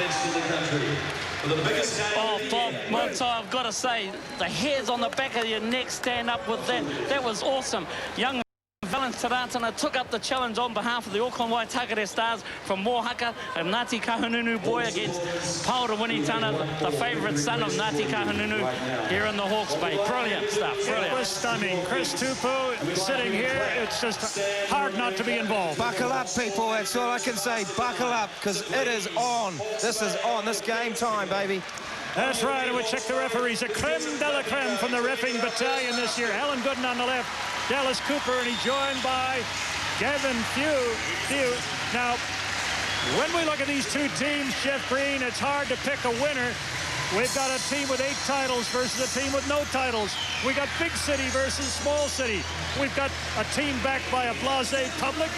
events in the country. For the biggest game Bob Monto, I've got to say, the hairs on the back of your neck stand up with that. That was awesome. Young Valentine took up the challenge on behalf of the Auckland Waitakere Stars from Mohaka and Ngāti Kahungunu boy against Paora Winitana, the favourite son of Ngāti Kahungunu here in the Hawke's Bay. Brilliant stuff, brilliant. It was stunning. Chris Tupou sitting here, it's just hard not to be involved. Buckle up, people, that's all I can say. Buckle up, because it is on. This is on. This game time, baby. That's right, and we check the referees. A creme de la creme from the reffing battalion this year. Alan Gooden on the left, Dallas Cooper, and he's joined by Gavin Few. Now, when we look at these two teams, Jeff Green, it's hard to pick a winner. We've got a team with 8 titles versus a team with no titles. We got big city versus small city. We've got a team backed by a blasé public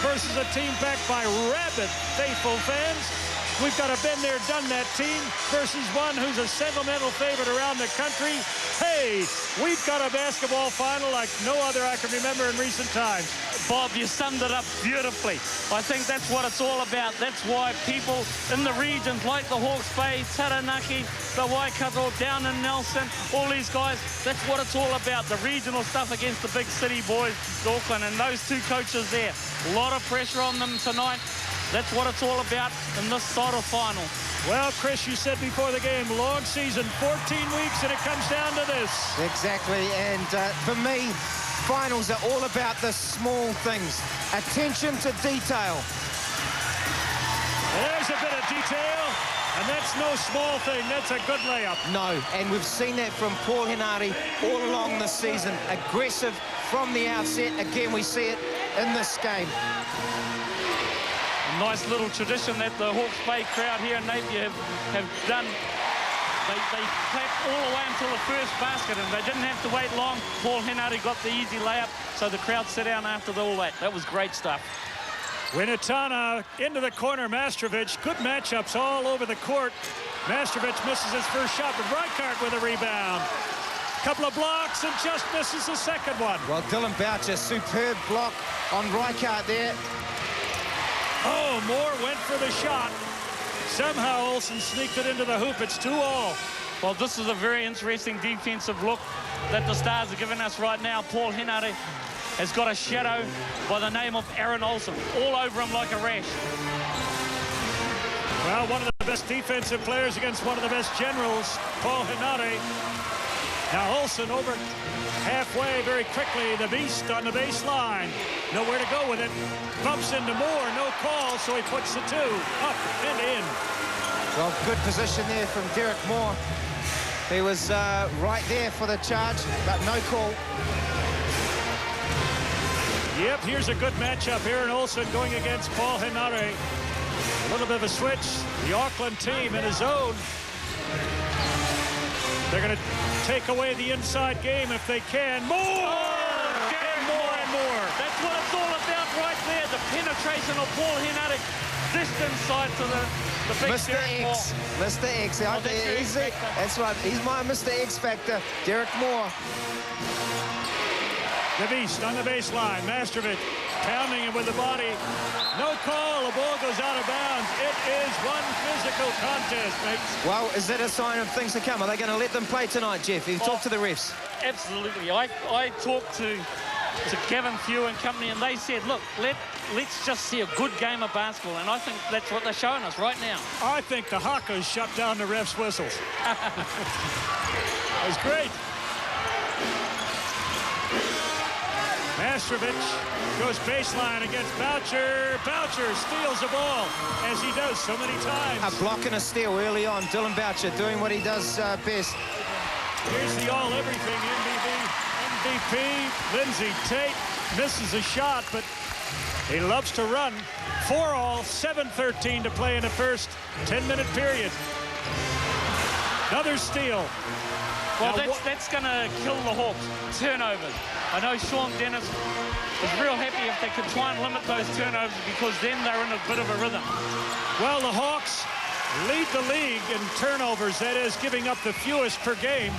versus a team backed by rabid faithful fans. We've got a been there, done that team versus one who's a sentimental favorite around the country. Hey, we've got a basketball final like no other I can remember in recent times. Bob, you summed it up beautifully. I think that's what it's all about. That's why people in the regions like the Hawke's Bay, Taranaki, the Waikato, down in Nelson, all these guys, that's what it's all about. The regional stuff against the big city boys, Auckland, and those two coaches there. A lot of pressure on them tonight. That's what it's all about in this sort of final. Well, Chris, you said before the game, long season, 14 weeks, and it comes down to this. Exactly, and for me, finals are all about the small things. Attention to detail. There's a bit of detail, and that's no small thing. That's a good layup. No, and we've seen that from Paul Henare all along this season. Aggressive from the outset. Again, we see it in this game. Nice little tradition that the Hawke's Bay crowd here in Napier have done. They clapped all the way until the first basket, and they didn't have to wait long. Paul Henare got the easy layup, so the crowd sat down after all that. That was great stuff. Winitana into the corner, Mastrovic. Good matchups all over the court. Mastrovic misses his first shot, but Reichart with a rebound. Couple of blocks and just misses the second one. Well, Dylan Boucher, superb block on Reichart there. Oh, Moore went for the shot. Somehow Olsen sneaked it into the hoop. It's 2-all. Well, this is a very interesting defensive look that the Stars are giving us right now. Paul Henare has got a shadow by the name of Aaron Olsen all over him like a rash. Well, one of the best defensive players against one of the best generals, Paul Henare. Now Olsen over halfway very quickly. The beast on the baseline. Nowhere to go with it. Bumps into Moore. No call, so he puts the 2 up and in. Well, good position there from Derek Moore. He was right there for the charge, but no call. Yep, here's a good matchup. Aaron Olsen going against Paul Henare. A little bit of a switch. The Auckland team in a zone. They're going to take away the inside game if they can. More! And more. That's what it's all about right there. The penetration of Paul Henare. Just inside to the big Mr. X. Mr. X. That's right. He's my Mr. X Factor. Derek Moore. The beast on the baseline. Mastrovic pounding him with the body. No call. The ball goes out of bounds. It is one physical contest, mates. Well, is that a sign of things to come? Are they going to let them play tonight, Jeff? You talk to the refs. Absolutely. I talked to Gavin Few and company, and they said, look, let's just see a good game of basketball, and I think that's what they're showing us right now. I think the Hakas shut down the refs' whistles. That was great. Mastrovic goes baseline against Boucher. Boucher steals the ball, as he does so many times. A block and a steal early on. Dylan Boucher doing what he does best. Here's the all-everything MVP. Lindsay Tate misses a shot, but he loves to run. 4-all, 7:13 to play in the first 10-minute period. Another steal. Well, that's going to kill the Hawks. Turnovers. I know Sean Dennis is real happy if they could try and limit those turnovers, because then they're in a bit of a rhythm. Well, the Hawks lead the league in turnovers, that is, giving up the fewest per game.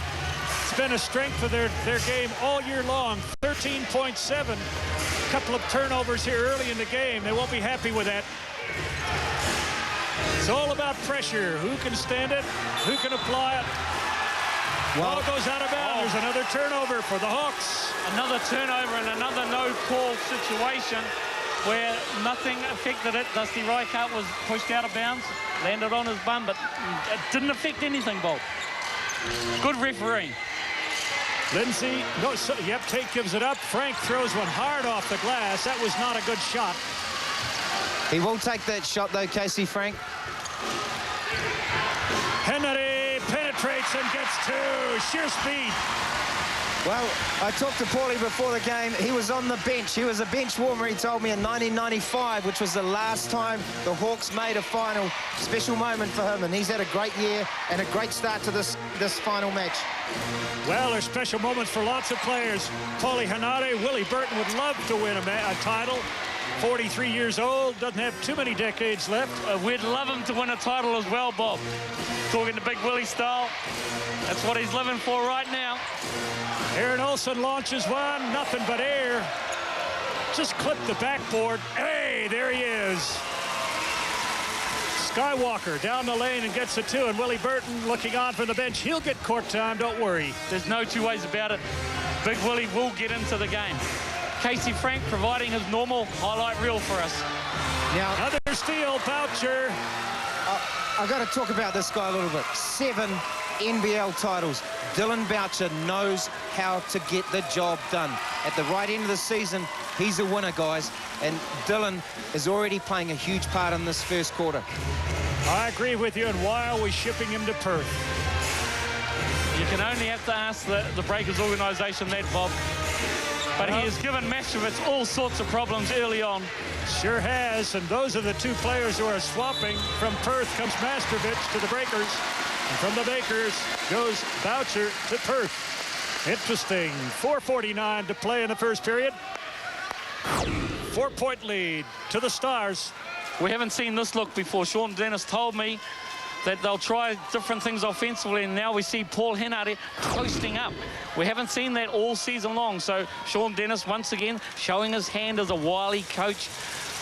It's been a strength of their game all year long. 13.7. A couple of turnovers here early in the game. They won't be happy with that. It's all about pressure. Who can stand it? Who can apply it? Ball goes out of bounds. There's another turnover for the Hawks. Another turnover and another no-call situation where nothing affected it. Dusty Reichardt was pushed out of bounds, landed on his bum, but it didn't affect anything, Bob. Good refereeing. Lindsay, Tate gives it up. Frank throws one hard off the glass. That was not a good shot. He will take that shot, though, Casey, Frank. Henry penetrates and gets two. Sheer speed. Well, I talked to Paulie before the game. He was on the bench. He was a bench warmer, he told me, in 1995, which was the last time the Hawks made a final. Special moment for him, and he's had a great year and a great start to this final match. Well, there's special moments for lots of players. Paulie Henare, Willie Burton would love to win a title. 43 years old, doesn't have too many decades left. We'd love him to win a title as well, Bob. Talking to Big Willie style. That's what he's living for right now. Aaron Olsen launches one, nothing but air. Just clipped the backboard. Hey, there he is. Skywalker down the lane and gets a two, and Willie Burton looking on from the bench. He'll get court time, don't worry. There's no two ways about it. Big Willie will get into the game. Casey Frank providing his normal highlight reel for us. Now, another steal, Boucher. I've got to talk about this guy a little bit. 7 NBL titles. Dylan Boucher knows how to get the job done. At the right end of the season, he's a winner, guys. And Dylan is already playing a huge part in this first quarter. I agree with you, and why are we shipping him to Perth? You can only have to ask the Breakers organisation that, Bob. But he has given Mashevitz all sorts of problems early on. Sure has, and those are the two players who are swapping. From Perth comes Mastrovich to the Breakers, and from the Bakers goes Boucher to Perth. Interesting. 4:49 to play in the first period. 4-point lead to the Stars. We haven't seen this look before. Sean Dennis told me that they'll try different things offensively, and now we see Paul Henare posting up. We haven't seen that all season long, so Sean Dennis once again showing his hand as a wily coach,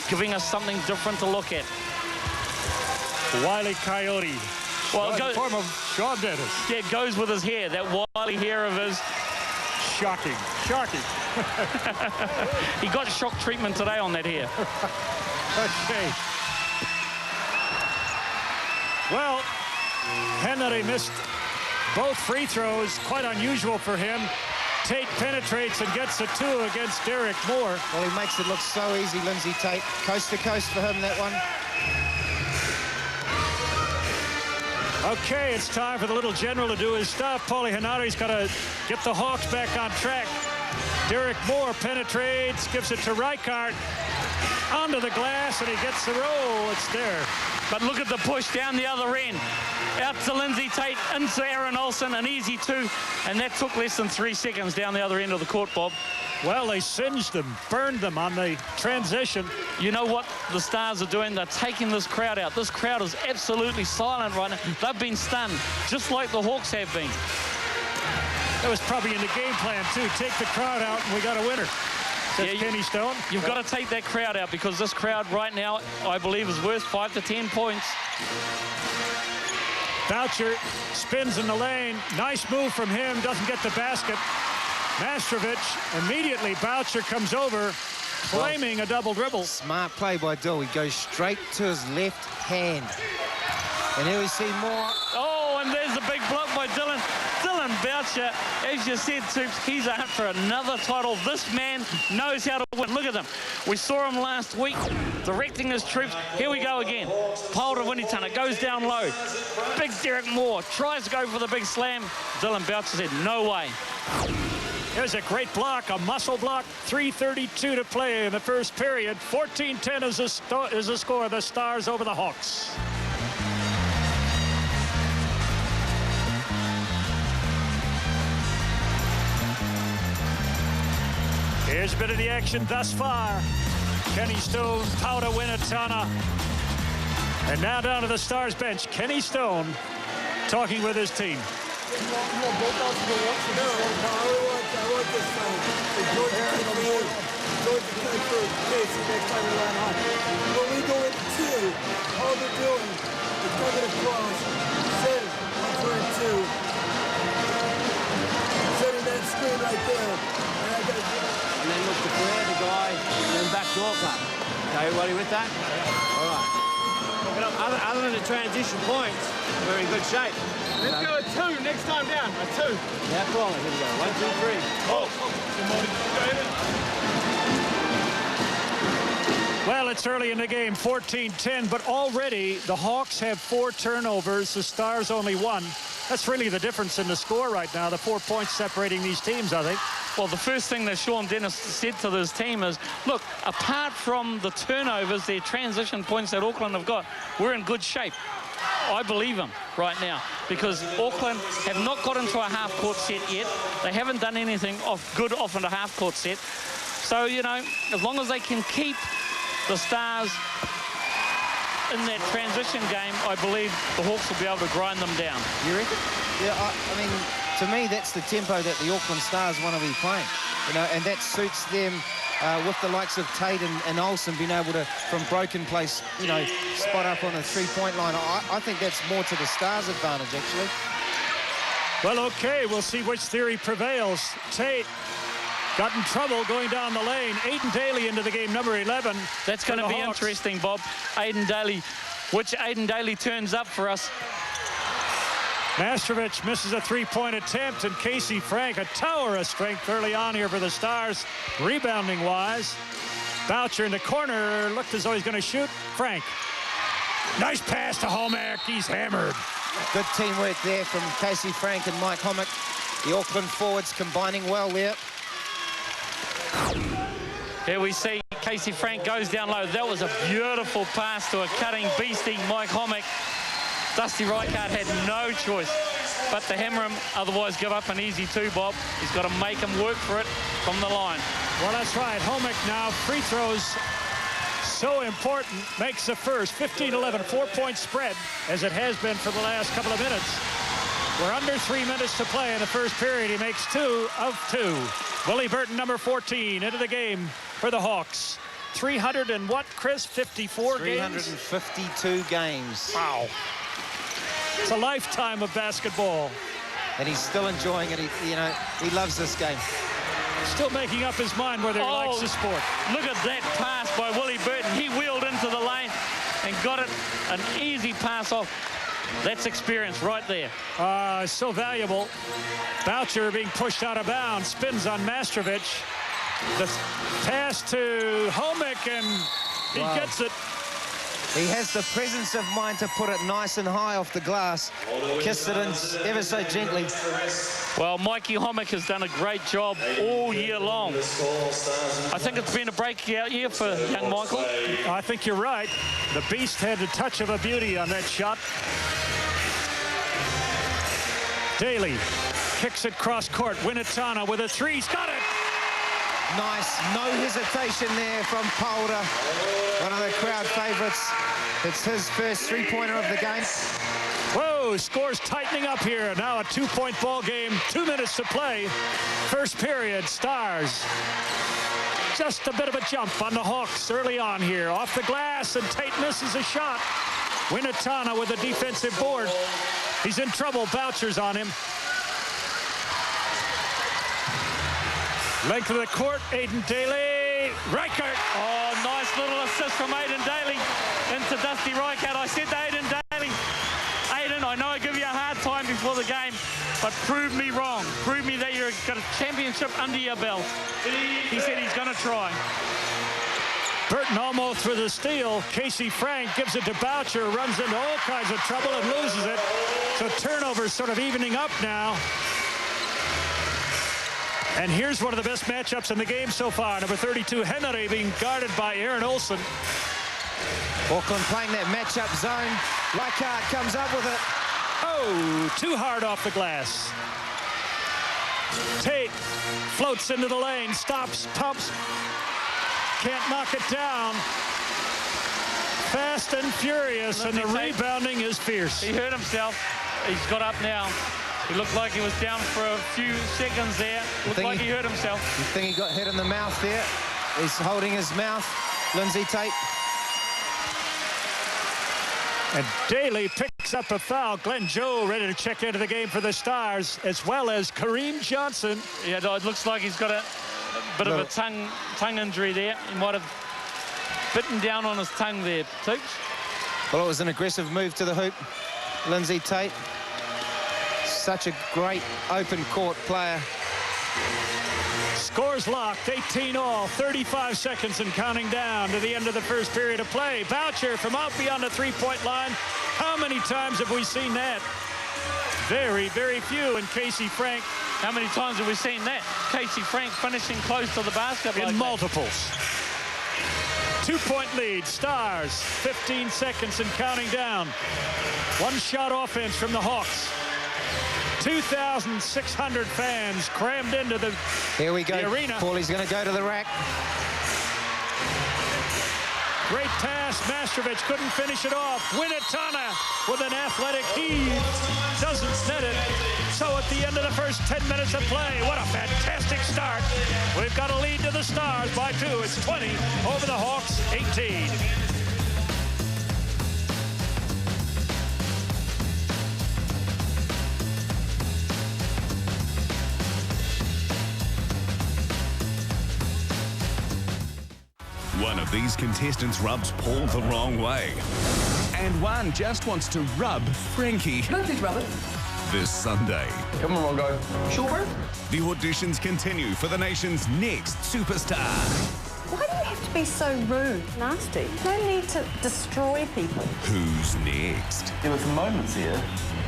giving us something different to look at. Wily Coyote. Well, in the form of Sean Dennis. Yeah, it goes with his hair, that wily hair of his. Shocking, shocking. He got shock treatment today on that hair. Okay. Well, Henry missed both free throws, quite unusual for him. Tate penetrates and gets a two against Derek Moore. Well, he makes it look so easy, Lindsay Tate. Coast to coast for him, that one. Okay, it's time for the little general to do his stuff. Paulie Henare's got to get the Hawks back on track. Derek Moore penetrates, gives it to Reichardt. Onto the glass, and he gets the roll. It's there. But look at the push down the other end. Out to Lindsay Tate, into Aaron Olsen, an easy two. And that took less than 3 seconds down the other end of the court, Bob. Well, they singed them, burned them on the transition. You know what the Stars are doing? They're taking this crowd out. This crowd is absolutely silent right now. They've been stunned, just like the Hawks have been. That was probably in the game plan, too. Take the crowd out, and we got a winner. That's Kenny Stone. You've got to take that crowd out, because this crowd right now, I believe, is worth 5 to 10 points. Boucher spins in the lane. Nice move from him. Doesn't get the basket. Mastrovich, immediately Boucher comes over, claiming a double dribble. Smart play by Dill. He goes straight to his left hand. And here we see more. Oh, and there's a big block by Dylan. Dylan Boucher, as you said, Toops, he's out for another title. This man knows how to win. Look at him. We saw him last week directing his troops. Here we go again. Paul Rawinitana goes down low. Big Derek Moore tries to go for the big slam. Dylan Boucher said, no way. There's a great block, a muscle block. 3:32 to play in the first period. 14-10 is the score. The Stars over the Hawks. Here's a bit of the action thus far. Kenny Stone, Pauda Winatana. And now down to the Stars bench. Kenny Stone talking with his team. When we go into two, all they're doing All right. Other than the transition points, we're in good shape. Let's go a 2 next time down. A 2. Now, Colin, here we go. 1, 2, 3. Oh. Good morning, David. Well, it's early in the game, 14-10, but already the Hawks have 4 turnovers, the Stars only 1. That's really the difference in the score right now, the 4 points separating these teams, I think. Well, the first thing that Sean Dennis said to this team is, look, apart from the turnovers, their transition points that Auckland have got, we're in good shape. I believe him right now because Auckland have not got into a half-court set yet. They haven't done anything good off in a half-court set. So, you know, as long as they can keep the Stars in that transition game, I believe the Hawks will be able to grind them down. You reckon? Yeah, I mean, to me, that's the tempo that the Auckland Stars want to be playing. You know, and that suits them with the likes of Tate and Olsen being able to, from broken place, you know, spot up on the three-point line. I think that's more to the Stars' advantage, actually. Well, okay, we'll see which theory prevails. Tate got in trouble going down the lane. Aiden Daly into the game, number 11. That's going to be interesting, Bob. Aiden Daly, which Aiden Daly turns up for us. Mastrovic misses a three-point attempt, and Casey Frank, a tower of strength early on here for the Stars, rebounding-wise. Boucher in the corner, looked as though he's going to shoot. Frank. Nice pass to Homack. He's hammered. Good teamwork there from Casey Frank and Mike Homack. The Auckland forwards combining well there. Here we see Casey Frank goes down low. That was a beautiful pass to a cutting beastie, Mike Homack. Dusty Reichart had no choice but to hammer him, otherwise give up an easy 2, Bob. He's got to make him work for it from the line. Well, that's right. Homack now, free throws so important, makes the first. 15-11, 4-point spread, as it has been for the last couple of minutes. We're under 3 minutes to play in the first period. He makes 2 of 2. Willie Burton, number 14, into the game for the Hawks. 300 and what, Chris? 54 games? 352 games. Wow. It's a lifetime of basketball. And he's still enjoying it. He loves this game. Still making up his mind whether he likes the sport. Look at that pass by Willie Burton. He wheeled into the lane and got it, an easy pass off. That's experience right there. So valuable. Boucher being pushed out of bounds, spins on Mastrovic. The pass to Homack, and he gets it. He has the presence of mind to put it nice and high off the glass. Kissed it in ever so gently. Well, Mikey Homack has done a great job all year long. I think it's been a breakout year for young Michael. I think you're right. The Beast had a touch of a beauty on that shot. Daly kicks it cross court. Winatana with a 3. He's got it. Nice, no hesitation there from Polder, one of the crowd favorites. It's his first three-pointer of the game. Whoa, scores tightening up here. Now a 2-point ball game, 2 minutes to play. First period, Stars. Just a bit of a jump on the Hawks early on here. Off the glass, and Tate misses a shot. Winatana with a defensive board. He's in trouble, Boucher's on him. Length of the court, Aiden Daly. Reichart. Oh, nice little assist from Aiden Daly into Dusty Reichart. I said to Aiden Daly, Aiden, I know I give you a hard time before the game, but prove me wrong. Prove me that you've got a championship under your belt. He said he's going to try. Burton almost with a steal. Casey Frank gives it to Boucher, runs into all kinds of trouble and loses it. So turnovers sort of evening up now. And here's one of the best matchups in the game so far. Number 32, Henry, being guarded by Aaron Olsen. Auckland playing that matchup zone. Reichart comes up with it. Oh, too hard off the glass. Tate floats into the lane, stops, pumps. Can't knock it down. Fast and furious, and the rebounding is fierce. He hurt himself. He's got up now. He looked like he was down for a few seconds there. Looked like he hurt himself. You think he got hit in the mouth there? He's holding his mouth. Lindsay Tate. And Daly picks up a foul. Glenn Joe ready to check into the game for the Stars, as well as Kareem Johnson. Yeah, it looks like he's got a bit of a tongue injury there. He might have bitten down on his tongue there, Tooch. Well, it was an aggressive move to the hoop. Lindsay Tate, such a great open court player. Scores locked, 18-all, 35 seconds and counting down to the end of the first period of play. Boucher from out beyond the three-point line. How many times have we seen that? Very, very few. And Casey Frank. How many times have we seen that? Casey Frank finishing close to the basket. In multiples. 2-point lead, Stars, 15 seconds and counting down. One shot offense from the Hawks. 2,600 fans crammed into the Here we go. The arena. Paulie's going to go to the rack. Great pass. Mastrovic couldn't finish it off. Winatana with an athletic heave. Doesn't net it. So at the end of the first 10 minutes of play, what a fantastic start. We've got a lead to the Stars by 2. It's 20 over the Hawks, 18. One of these contestants rubs Paul the wrong way. And one just wants to rub Frankie. Can I please rub it? This Sunday. Come on, Rongo. Sure, bro? The auditions continue for the nation's next superstar. Why do you have to be so rude? Nasty. No need to destroy people. Who's next? There were some moments here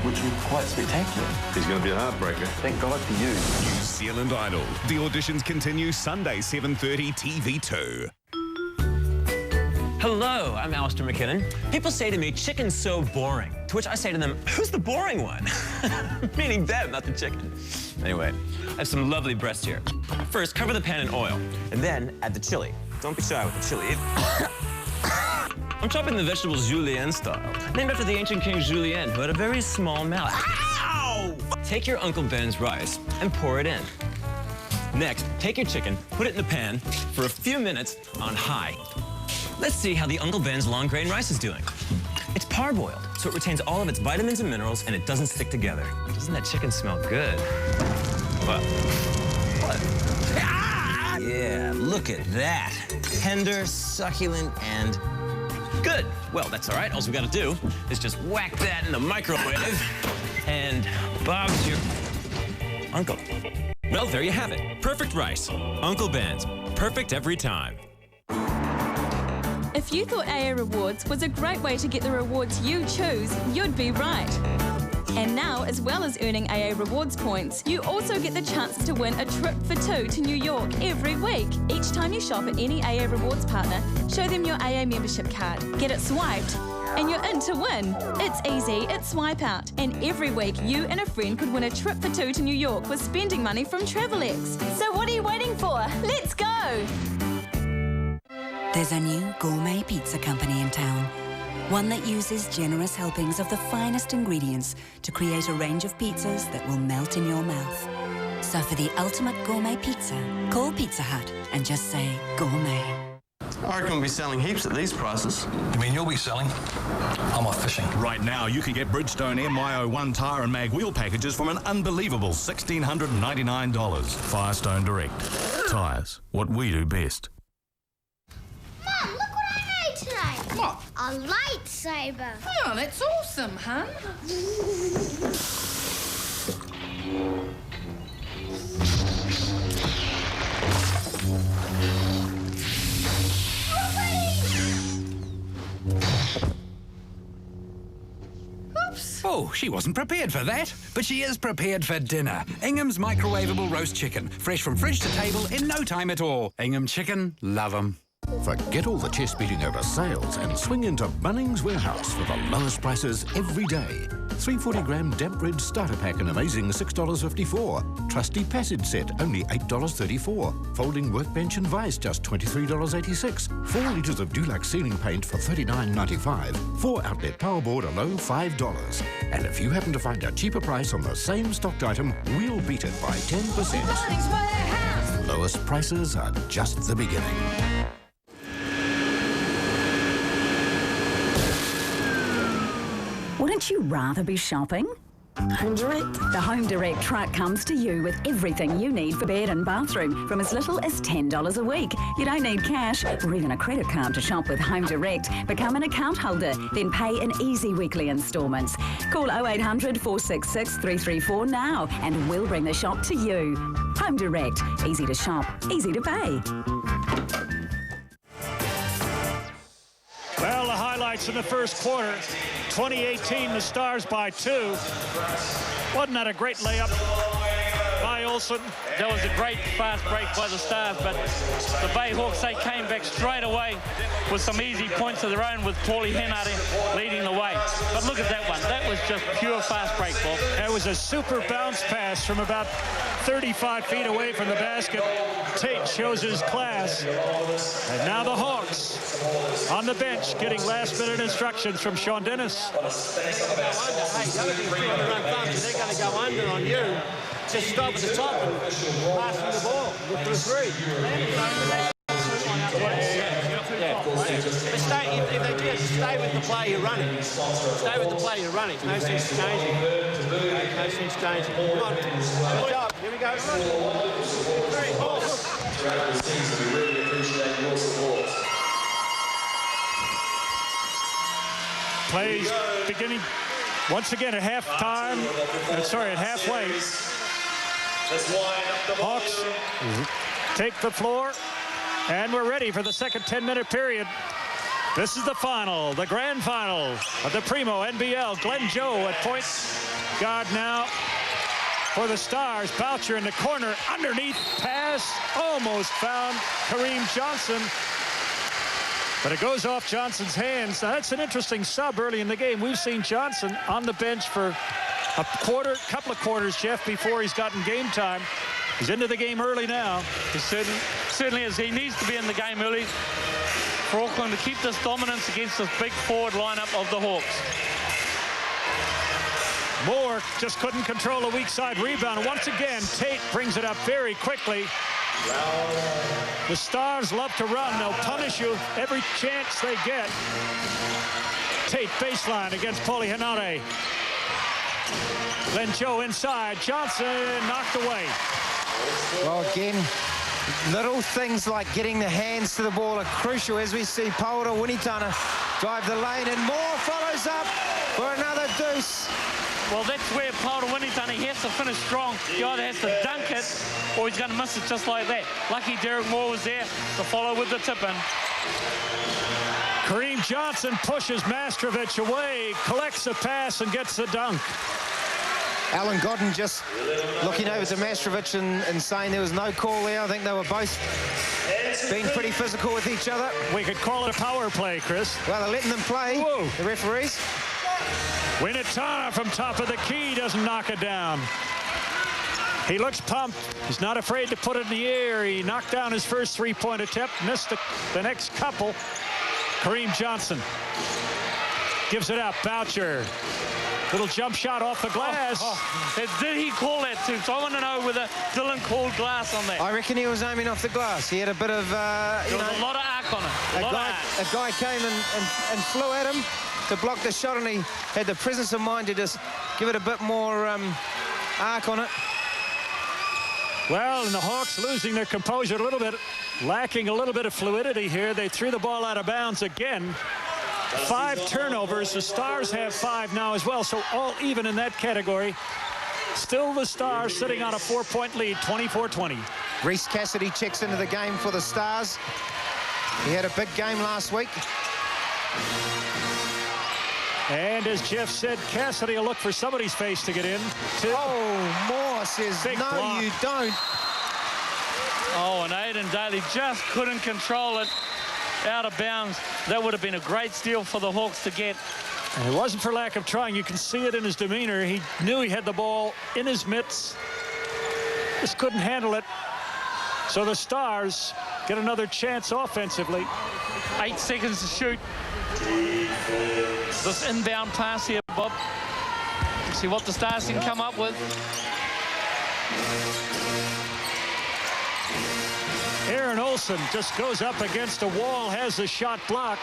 which were quite spectacular. He's going to be a heartbreaker. Thank God for you. New Zealand Idol. The auditions continue Sunday, 7:30 TV2. Hello, I'm Alistair McKinnon. People say to me, chicken's so boring. To which I say to them, who's the boring one? Meaning them, not the chicken. Anyway, I have some lovely breasts here. First, cover the pan in oil, and then add the chili. Don't be shy with the chili. I'm chopping the vegetables julienne style, named after the ancient king Julien, who had a very small mouth. Ow! Take your Uncle Ben's rice and pour it in. Next, take your chicken, put it in the pan for a few minutes on high. Let's see how the Uncle Ben's long grain rice is doing. It's parboiled, so it retains all of its vitamins and minerals and it doesn't stick together. Doesn't that chicken smell good? What? Ah! Yeah, look at that. Tender, succulent, and good. Well, that's all right. All we gotta do is just whack that in the microwave and Bob's your uncle. Well, there you have it. Perfect rice. Uncle Ben's. Perfect every time. If you thought AA Rewards was a great way to get the rewards you choose, you'd be right. And now, as well as earning AA Rewards points, you also get the chance to win a trip for 2 to New York every week. Each time you shop at any AA Rewards partner, show them your AA membership card, get it swiped, and you're in to win. It's easy, it's swipe out. And every week, you and a friend could win a trip for 2 to New York with spending money from TravelX. So what are you waiting for? Let's go! There's a new gourmet pizza company in town. One that uses generous helpings of the finest ingredients to create a range of pizzas that will melt in your mouth. So for the ultimate gourmet pizza, call Pizza Hut and just say gourmet. I reckon we'll be selling heaps at these prices. You mean you'll be selling? I'm off fishing. Right now, you can get Bridgestone MYO1 tyre and mag wheel packages from an unbelievable $1,699. Firestone Direct. Tyres, what we do best. Mum, look what I made today. What? A lightsaber. Oh, that's awesome, hun. Oh, she wasn't prepared for that, but she is prepared for dinner. Ingham's microwavable roast chicken, fresh from fridge to table in no time at all. Ingham chicken, love 'em. Forget all the chest beating over sales and swing into Bunnings Warehouse for the lowest prices every day. 340-gram damp bread starter pack, an amazing $6.54. Trusty passage set, only $8.34. Folding workbench and vise, just $23.86. 4 litres of Dulux ceiling paint for $39.95. 4 outlet powerboard, a low $5. And if you happen to find a cheaper price on the same stocked item, we'll beat it by 10%. Bunnings Warehouse. Lowest prices are just the beginning. Wouldn't you rather be shopping? Home Direct. The Home Direct truck comes to you with everything you need for bed and bathroom from as little as $10 a week. You don't need cash or even a credit card to shop with Home Direct. Become an account holder, then pay in easy weekly instalments. Call 0800 466 334 now and we'll bring the shop to you. Home Direct. Easy to shop, easy to pay. Well, the highlights in the first quarter. 2018, the Stars by 2. Wasn't that a great layup by Olsen? That was a great fast break by the Stars, but the Bayhawks, they came back straight away with some easy points of their own with Paulie Henare leading the way. But look at that one. That was just pure fast break, Bob. That was a super bounce pass from about 35 feet away from the basket. Tate shows his class. And now the Hawks on the bench getting last-minute instructions from Sean Dennis. Hey, don't be trying to run thumbs. They're going to go under on you. Just stop at the top and pass them the ball. Look for a three. Yeah. But stay, if they do, stay with the play you're running. Stay with the play you're running. No sense changing. No sense changing. Come on. Good job. Here we go. Three, four. We really appreciate your support. Plays beginning once again at halftime. At halfway. Hawks take the floor, and we're ready for the second 10-minute period. This is the final, the grand final of the Primo NBL. Glenn Joe at point guard now for the Stars. Boucher in the corner, underneath pass, almost found Kareem Johnson. But it goes off Johnson's hands. Now, that's an interesting sub early in the game. We've seen Johnson on the bench for a couple of quarters, Jeff, before he's gotten game time. He's into the game early now. He certainly is. He needs to be in the game early for Auckland to keep this dominance against this big forward lineup of the Hawks. Moore just couldn't control a weak side rebound. Once again, Tate brings it up very quickly. The Stars love to run. They'll punish you every chance they get. Tate baseline against Paulie Henare. Glenn Joe inside. Johnson knocked away. Well, again, little things like getting the hands to the ball are crucial as we see Paura Winitana drive the lane, and Moore follows up for another deuce. Well, that's where Paura Winitana, he has to finish strong. He either has to dunk it or he's going to miss it just like that. Lucky Derek Moore was there to follow with the tip-in. Kareem Johnson pushes Mastrovic away, collects the pass and gets the dunk. Alan Godden just looking over to Mastrovic and saying there was no call there. I think they were both being pretty physical with each other. We could call it a power play, Chris. Well, they're letting them play, Whoa. The referees. Winitana from top of the key doesn't knock it down. He looks pumped. He's not afraid to put it in the air. He knocked down his first three-point attempt, missed the next couple. Kareem Johnson gives it up. Boucher. Little jump shot off the glass. Did he call that too? So I want to know whether Dylan called glass on that. I reckon he was aiming off the glass. He had a bit of, there was a lot of arc on it. A guy came and flew at him to block the shot, and he had the presence of mind to just give it a bit more arc on it. Well, and the Hawks losing their composure a little bit, lacking a little bit of fluidity here. They threw the ball out of bounds again. 5 turnovers. The Stars have 5 now as well, so all even in that category. Still the Stars sitting on a 4-point lead, 24-20. Reese Cassidy checks into the game for the Stars. He had a big game last week. And as Jeff said, Cassidy will look for somebody's face to get in. Oh, Moore says, no, block. You don't. Oh, and Aiden Daly just couldn't control it. Out of bounds. That would have been a great steal for the Hawks to get. And it wasn't for lack of trying. You can see it in his demeanor. He knew he had the ball in his mitts. Just couldn't handle it. So the Stars get another chance offensively. 8 seconds to shoot. This inbound pass here, Bob. See what the Stars can come up with. Aaron Olsen just goes up against a wall, has the shot blocked.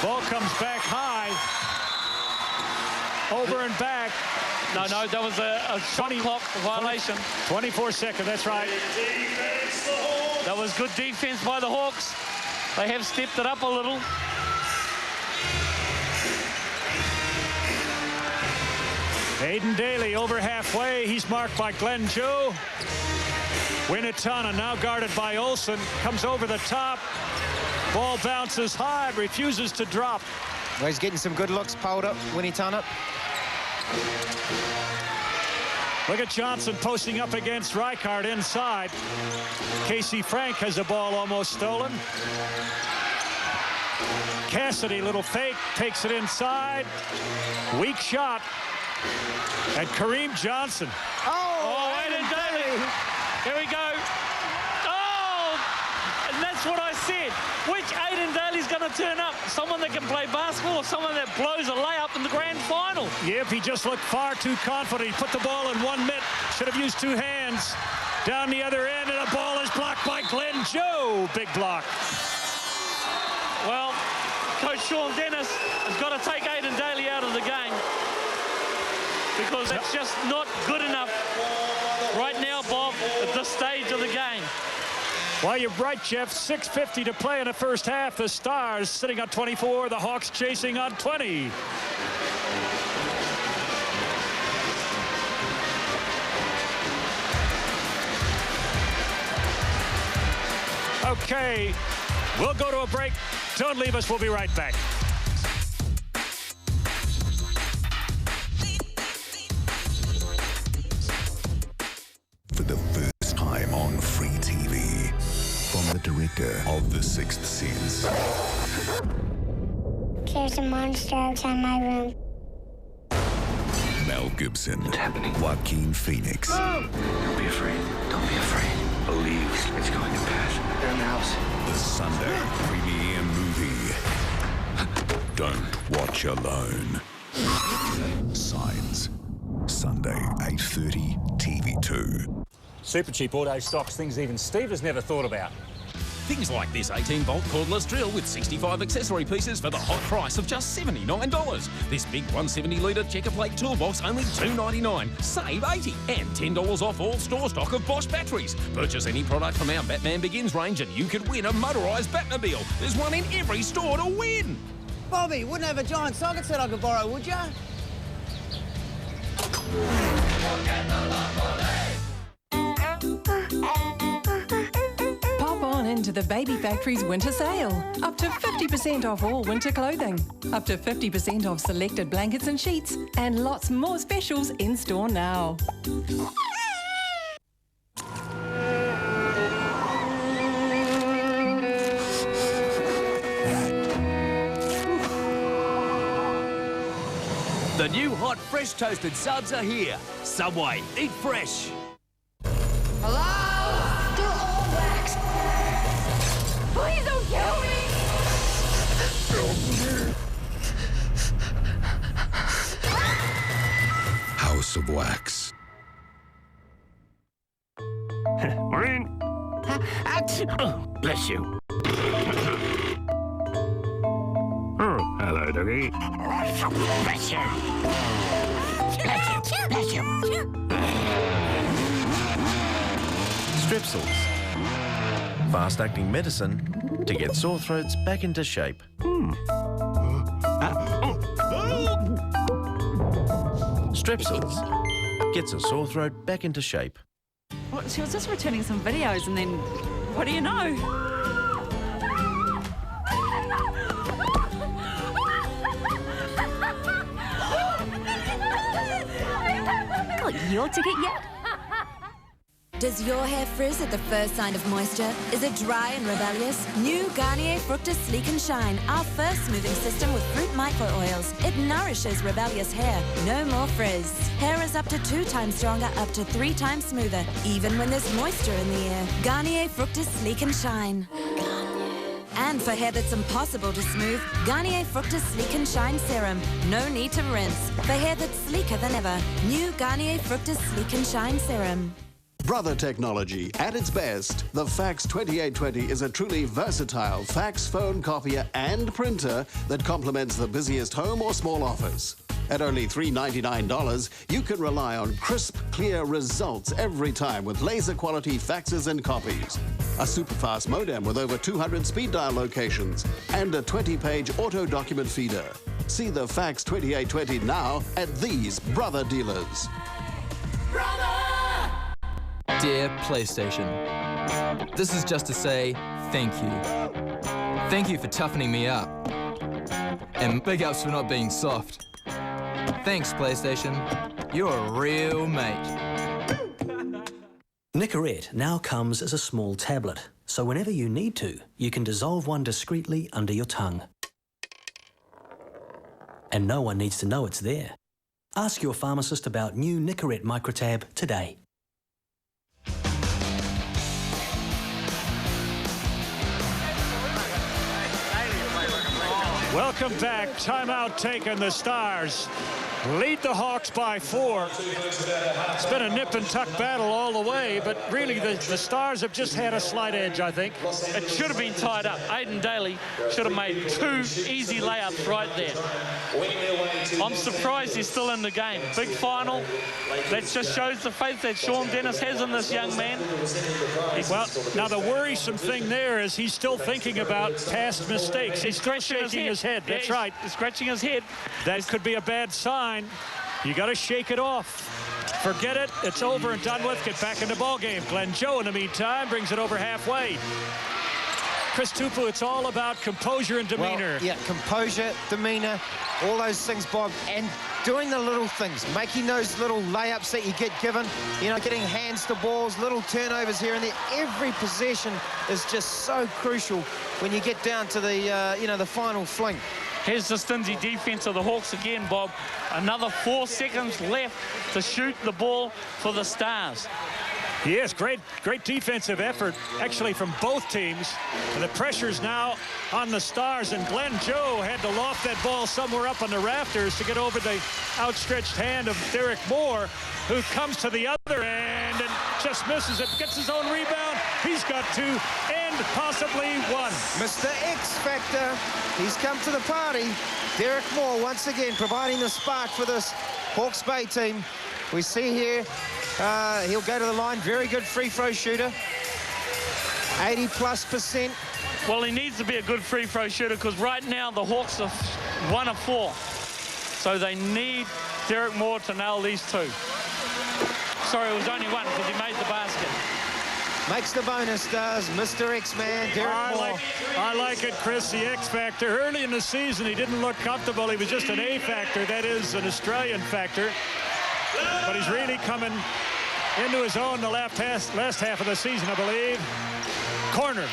Ball comes back high. over and back. No, that was a shot clock violation. 24-second, that's right. That was good defense by the Hawks. They have stepped it up a little. Aidan Daly over halfway. He's marked by Glenn Joe. Winatana now guarded by Olsen. Comes over the top. Ball bounces high, refuses to drop. Well, he's getting some good looks, pulled up, Winatana. Look at Johnson posting up against Rijkaard inside. Casey Frank has the ball almost stolen. Cassidy, little fake, takes it inside. Weak shot. And Kareem Johnson. Oh, Aidan Daly. Here we go. Oh, and that's what I said. Which Aidan Daly's going to turn up? Someone that can play basketball or someone that blows a layup in the grand final? Yep, he just looked far too confident. He put the ball in 1 mitt. Should have used 2 hands. Down the other end, and the ball is blocked by Glenn Joe. Big block. Well, Coach Sean Dennis has got to take Aidan Daly out of the game because it's just not good enough right now, Bob, at this stage of the game. Well, you're right, Jeff. 6:50 to play in the first half. The Stars sitting on 24. The Hawks chasing on 20. Okay, we'll go to a break. Don't leave us. We'll be right back. For the first time on free TV, from the director of The Sixth Sense. There's a monster outside my room. Mel Gibson. What's happening? Joaquin Phoenix. Don't be afraid. Don't be afraid. Believe it's going to pass. They're in the house. The Sunday premiere movie. Don't watch alone. Signs. Sunday, 8:30, TV2. Super cheap auto stocks, things even Steve has never thought about. Things like this 18-volt cordless drill with 65 accessory pieces for the hot price of just $79. This big 170-litre checker plate toolbox only $2.99. Save $80 and $10 off all store stock of Bosch batteries. Purchase any product from our Batman Begins range and you could win a motorised Batmobile. There's one in every store to win. Bobby, wouldn't have a giant socket set I could borrow, would ya? Pop on into the Baby Factory's winter sale. Up to 50% off all winter clothing. Up to 50% off selected blankets and sheets. And lots more specials in store now. The new hot, fresh toasted subs are here. Subway, eat fresh. Hello? They're all waxed. Please don't kill me. House of Wax. Maureen? Oh, bless you. Oh, hello, doggy. Bless you. Bless you. Bless you. Strepsils. Fast-acting medicine to get sore throats back into shape. Strepsils gets a sore throat back into shape. Well, she was just returning some videos and then, what do you know? Got your ticket yet? Does your hair frizz at the first sign of moisture? Is it dry and rebellious? New Garnier Fructis Sleek and Shine, our first smoothing system with fruit micro oils. It nourishes rebellious hair. No more frizz. Hair is up to 2 times stronger, up to 3 times smoother, even when there's moisture in the air. Garnier Fructis Sleek and Shine. And for hair that's impossible to smooth, Garnier Fructis Sleek and Shine Serum. No need to rinse. For hair that's sleeker than ever, new Garnier Fructis Sleek and Shine Serum. Brother technology at its best, the Fax 2820 is a truly versatile fax, phone, copier and printer that complements the busiest home or small office. At only $3.99, you can rely on crisp, clear results every time with laser quality faxes and copies. A super-fast modem with over 200 speed dial locations and a 20-page auto document feeder. See the Fax 2820 now at these brother dealers. Dear PlayStation, this is just to say thank you. Thank you for toughening me up. And big ups for not being soft. Thanks, PlayStation. You're a real mate. Nicorette now comes as a small tablet, so whenever you need to, you can dissolve one discreetly under your tongue. And no one needs to know it's there. Ask your pharmacist about new Nicorette Microtab today. Welcome back. Timeout taken. The Stars lead the Hawks by 4. It's been a nip and tuck battle all the way, but really the Stars have just had a slight edge, I think. It should have been tied up. Aiden Daly should have made 2 easy layups right there. I'm surprised he's still in the game. Big final. That just shows the faith that Sean Dennis has in this young man. Well, now the worrisome thing there is he's still thinking about past mistakes. He's still shaking his head. That's right. He's scratching his head. That could be a bad sign. You got to shake it off. Forget it. It's over and done with. Get back in the ball game. Glenn Joe, in the meantime, brings it over halfway. Chris Tupu, it's all about composure and demeanor. Well, yeah, composure, demeanor, all those things, Bob, and doing the little things, making those little layups that you get given, you know, getting hands to balls, little turnovers here and there. Every possession is just so crucial when you get down to the, you know, the final fling. Here's the stingy defense of the Hawks again, Bob. Another 4 seconds left to shoot the ball for the Stars. Yes, great defensive effort, actually, from both teams. And the pressure's now on the Stars, and Glenn Joe had to loft that ball somewhere up on the rafters to get over the outstretched hand of Derek Moore, who comes to the other end and just misses it, gets his own rebound. He's got 2 and possibly 1. Mr. X Factor, he's come to the party. Derek Moore, once again, providing the spark for this Hawke's Bay team. We see here, he'll go to the line. Very good free throw shooter. 80+%. Well, he needs to be a good free throw shooter because right now the Hawks are 1 of 4. So they need Derek Moore to nail these 2. Sorry, it was only 1 because he made the basket. Makes the bonus, does Mr. X-Man, Derek Moore. I like it, Chris, the X Factor. Early in the season, he didn't look comfortable. He was just an A Factor, that is an Australian factor. But he's really coming into his own the last half of the season, I believe. Corner.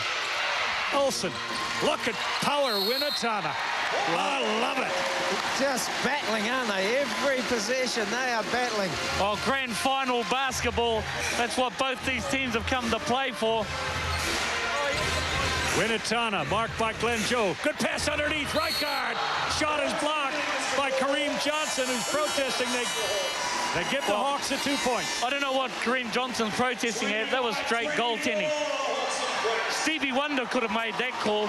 Olsen. Look at power, Winatana. I love it. Just battling, aren't they? Every possession, they are battling. Oh, grand final basketball. That's what both these teams have come to play for. Winatana, marked by Glenn Joe. Good pass underneath, right guard. Shot is blocked by Kareem Johnson, who's protesting. They give the Hawks a 2 points. I don't know what Kareem Johnson's protesting at. That was straight goaltending. Stevie Wonder could have made that call.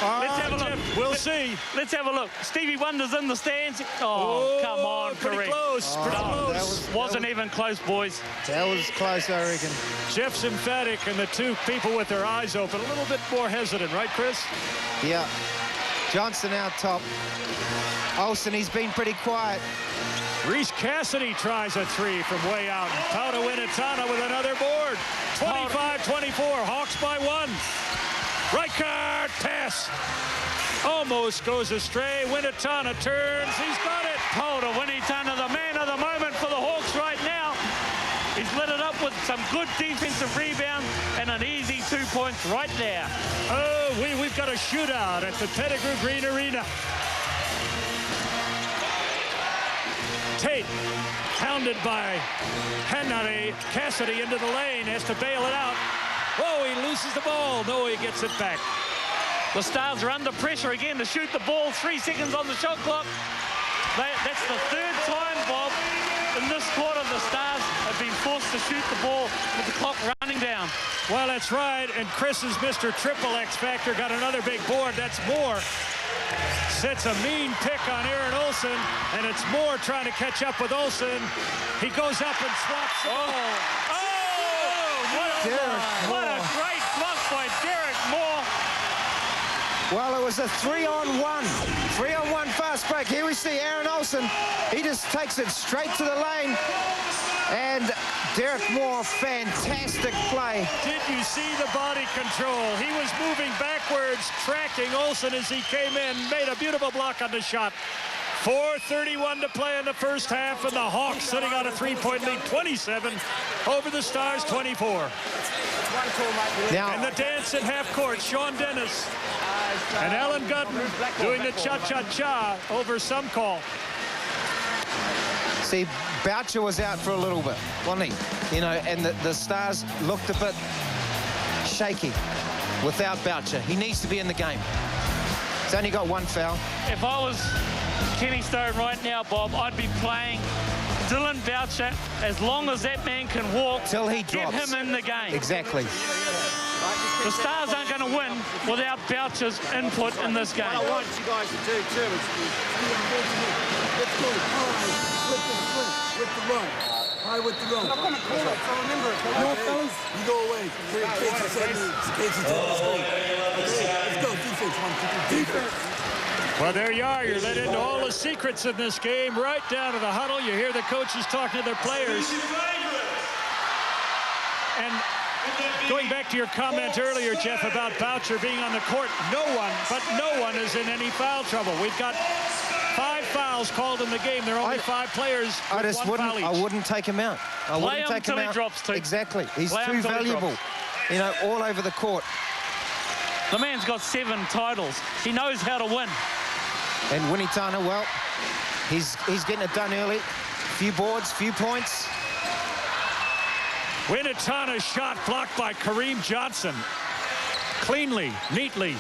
Let's have a look. We'll see. Let's have a look. Stevie Wonder's in the stands. Oh, come on, pretty Kareem. close. Pretty close. Wasn't even close, boys. That was close, I reckon. Jeff's emphatic, and the 2 people with their eyes open. A little bit more hesitant, right, Chris? Yeah. Johnson out top. Olsen, he's been pretty quiet. Reese Cassidy tries a 3 from way out. Pauta Winatana with another board. 25-24, Hawks by 1. Right guard pass. Almost goes astray. Winatana turns. He's got it. Pauta Winatana, the man of the moment for the Hawks right now. He's lit it up with some good defensive rebounds and an easy 2 points right there. Oh, we've got a shootout at the Pettigrew Green Arena. Tate, pounded by Henry. Cassidy into the lane, has to bail it out. Whoa, he loses the ball. No, he gets it back. The Stars are under pressure again to shoot the ball. 3 seconds on the shot clock. That's the 3rd time, Bob, in this quarter the Stars have been forced to shoot the ball with the clock running down. Well, that's right, and Chris's Mr. Triple X Factor got another big board. That's more. sets a mean pick on Aaron Olsen, and it's Moore trying to catch up with Olsen. He goes up and swaps the ball. What a great block by Derek Moore. Well, it was a 3-on-1. 3-on-1 fast break. Here we see Aaron Olsen. He just takes it straight to the lane. And Derek Moore, fantastic play. Did you see the body control? He was moving backwards, tracking Olsen as he came in. Made a beautiful block on the shot. 4:31 to play in the first half, and the Hawks sitting on a 3-point lead, 27 over the Stars, 24. Now, and the dance at half court, Sean Dennis and Alan Gooden doing the cha-cha-cha over some call. See, Boucher was out for a little bit, wasn't he? You know, and the Stars looked a bit shaky without Boucher. He needs to be in the game. He's only got one foul. If I was Kenny Stone right now, Bob, I'd be playing Dylan Boucher as long as that man can walk. Till he drops. Get him in the game. Exactly. The Stars aren't going to win without Boucher's input in this game. What I want you guys to do too is let's go with the run. High with the run. I'm going to call it, so remember it. No, fellas. You go away. Casey said Casey told us let's go. Defense. Defense. Well, there you are. You're let into all the secrets in this game, right down to the huddle. You hear the coaches talking to their players. And going back to your comment earlier, Jeff, about Boucher being on the court, no one is in any foul trouble. We've got 5 fouls called in the game. There are only 5 players. I wouldn't take him out. I wouldn't take him out. He drops too. Exactly. He's too valuable. You know, all over the court. The man's got 7 titles. He knows how to win. And Winitana, well, he's getting it done early. Few boards, few points. Winitana's shot blocked by Kareem Johnson. Cleanly, neatly,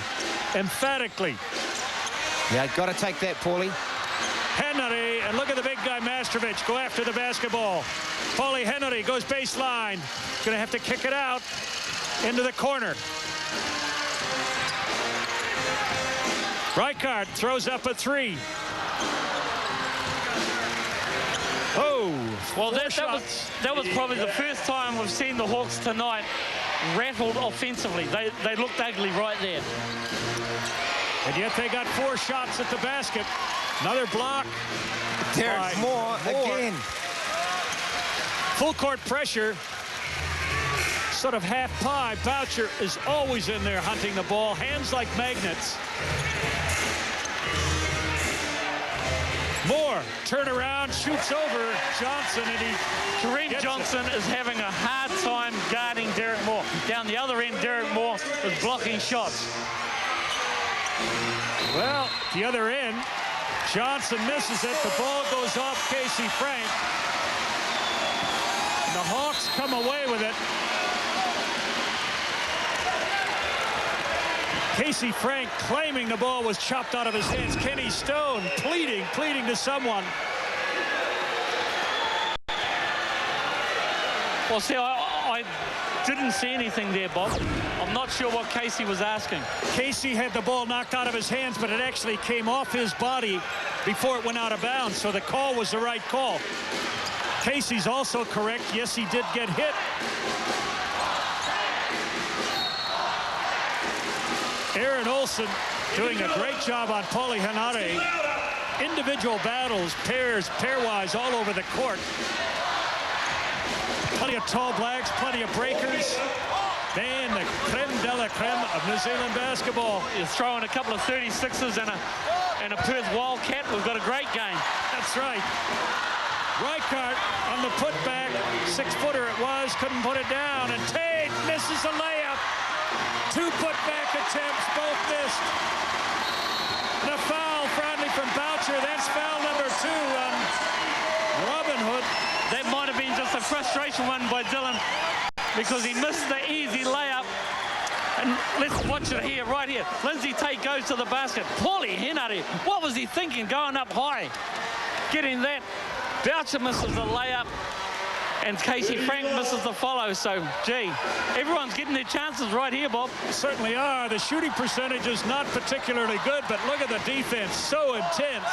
emphatically. Yeah, got to take that, Paulie. Henry, and look at the big guy, Mastrovic, go after the basketball. Paulie Henry goes baseline. Going to have to kick it out into the corner. Rijkaard throws up a 3. Oh, well, that was probably the first time we've seen the Hawks tonight rattled offensively. They looked ugly right there. And yet they got 4 shots at the basket. Another block. Derek Moore again. Full court pressure. Sort of half pie. Boucher is always in there hunting the ball. Hands like magnets. Moore, turn around, shoots over Johnson, and Kareem Johnson is having a hard time guarding Derek Moore. Down the other end, Derek Moore is blocking shots. Well, the other end, Johnson misses it. The ball goes off Casey Frank. And the Hawks come away with it. Casey Frank claiming the ball was chopped out of his hands. Kenny Stone pleading to someone. Well, see, I didn't see anything there, Bob. I'm not sure what Casey was asking. Casey had the ball knocked out of his hands, but it actually came off his body before it went out of bounds, so the call was the right call. Casey's also correct. Yes, he did get hit. Aaron Olsen doing a great job on Paulie Henare. Individual battles, pairwise, all over the court. Plenty of tall blacks, plenty of breakers. Man, the creme de la creme of New Zealand basketball. You're throwing a couple of 36ers and a Perth Wildcat. We've got a great game. That's right. Rijkaard on the putback. 6-footer it was, couldn't put it down. And Tate misses a layup. 2 putback attempts, both missed. And a foul finally from Boucher. That's foul number 2 on Robin Hood. That might have been just a frustration one by Dylan because he missed the easy layup. And let's watch it here, right here. Lindsay Tate goes to the basket. Paulie Henare, what was he thinking going up high? Getting that. Boucher misses the layup. And Casey Frank misses the follow, so, gee, everyone's getting their chances right here, Bob. Certainly are. The shooting percentage is not particularly good, but look at the defense. So intense.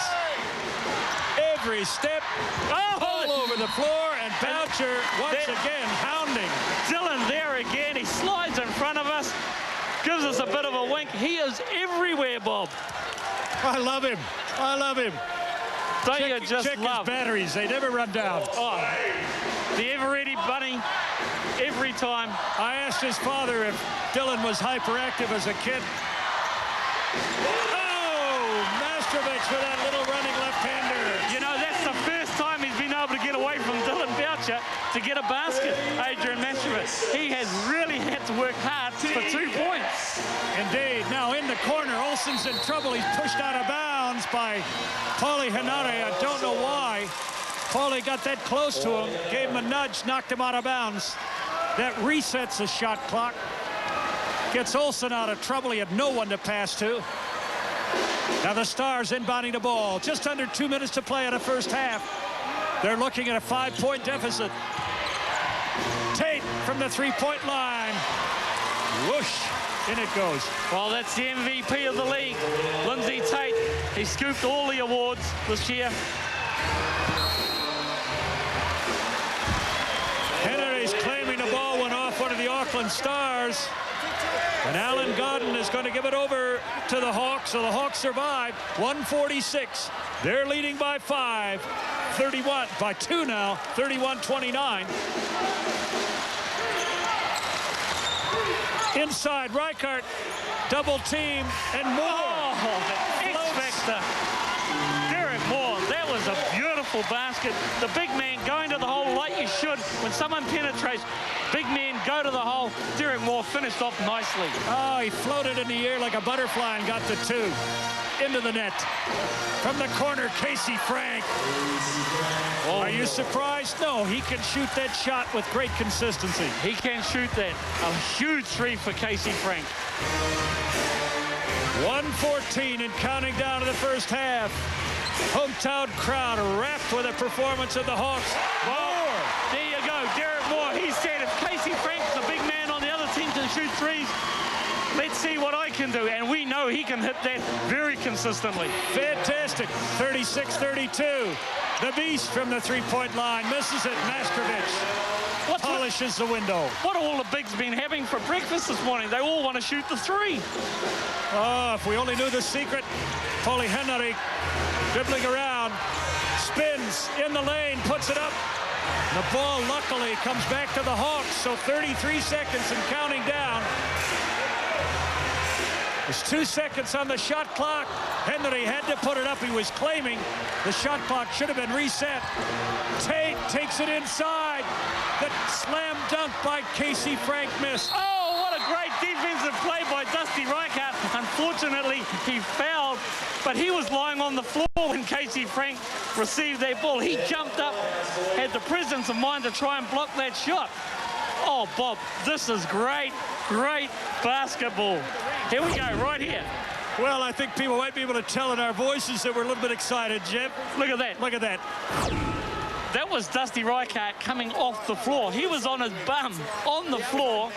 Every step, all over the floor, and Boucher once again hounding. Dylan there again. He slides in front of us, gives us a bit of a wink. He is everywhere, Bob. I love him. I love him. Don't you just check love his batteries? They never run down. Oh, the ever-ready bunny, every time. I asked his father if Dylan was hyperactive as a kid. Oh, Mastrovich with that little running left-hander. You know, that's the first time he's been able to get away from Dylan Boucher to get a basket, Adrian Mastrovich. He has really had to work hard for 2 points. Indeed. Now in the corner, Olsen's in trouble. He's pushed out of bounds by Paulie Henare. I don't know why. Paulie got that close to him, gave him a nudge, knocked him out of bounds. That resets the shot clock. Gets Olsen out of trouble. He had no one to pass to. Now the Stars inbounding the ball. Just under 2 minutes to play in the first half. They're looking at a 5-point deficit. Tate from the three-point line. Whoosh. In it goes. Well, that's the MVP of the league, Lindsay Tate. He scooped all the awards this year. Henry's claiming the ball went off one of the Auckland Stars. And Alan Godden is going to give it over to the Hawks, so the Hawks survive. 146. They're leading by 5. 31 by 2 now. 31-29. Inside, Reichert, double team, and more. Oh, X-Factor. Derek Moore, that was a beautiful basket. The big man going to the hole like you should. When someone penetrates, big men go to the hole. Derek Moore finished off nicely. Oh, he floated in the air like a butterfly and got the 2. Into the net. From the corner, Casey Frank. Are you surprised? No, he can shoot that shot with great consistency. He can shoot that. A huge 3 for Casey Frank. 1:14 and counting down to the first half. Hometown crowd wrapped with a performance of the Hawks. Moore. There you go, Derek Moore. He said if Casey Frank's the big man on the other team to shoot 3s, let's see what I can do. And we know he can hit that very consistently. Fantastic. 36-32. The Beast from the three-point line misses it. Mastrovich polishes the window. What have all the bigs been having for breakfast this morning? They all want to shoot the 3. Oh, if we only knew the secret. Paulie Henry dribbling around. Spins in the lane. Puts it up. The ball, luckily, comes back to the Hawks. So 33 seconds and counting down. There's 2 seconds on the shot clock. Henry had to put it up. He was claiming the shot clock should have been reset. Tate takes it inside. The slam dunk by Casey Frank missed. Oh, what a great defensive play by Dusty Reichert. Unfortunately, he fouled, but he was lying on the floor when Casey Frank received that ball. He jumped up, had the presence of mind to try and block that shot. Oh, Bob, this is great, great basketball. Here we go, right here. Well, I think people might be able to tell in our voices that we're a little bit excited, Jim. Look at that. Look at that. That was Dusty Reichert coming off the floor. He was on his bum on the floor,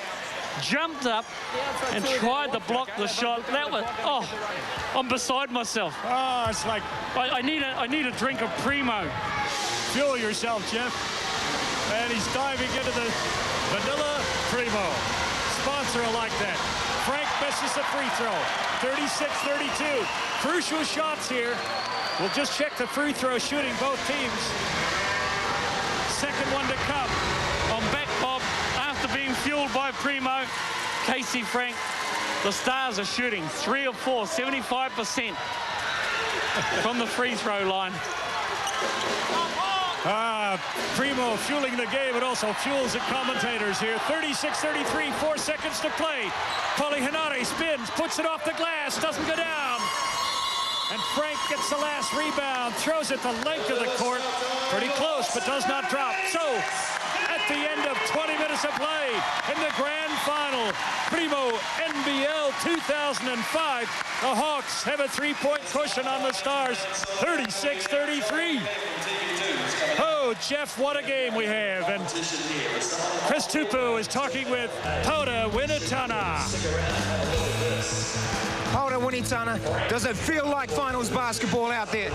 jumped up and tried to block the shot. That was, oh, I'm beside myself. Oh, it's like... I need a drink of Primo. Fuel yourself, Jeff. And he's diving into the Vanilla Primo. Sponsor like that. Frank misses the free throw. 36-32. Crucial shots here. We'll just check the free throw shooting both teams. Second one to come. On back, Bob, after being fueled by Primo, Casey Frank, the Stars are shooting 3 of 4, 75% from the free throw line. Primo fueling the game. It also fuels the commentators here. 36-33, 4 seconds to play. Paulie Henare spins, puts it off the glass, doesn't go down. And Frank gets the last rebound, throws it the length of the court. Pretty close, but does not drop. So, at the end of 20 minutes of play, in the grand final, Primo NBL 2005, the Hawks have a 3-point cushion on the Stars, 36-33. Oh. Whoa, Jeff, what a game we have. And Chris Tupu is talking with Pauta Winitana. Pauta Winitana, does it feel like finals basketball out there?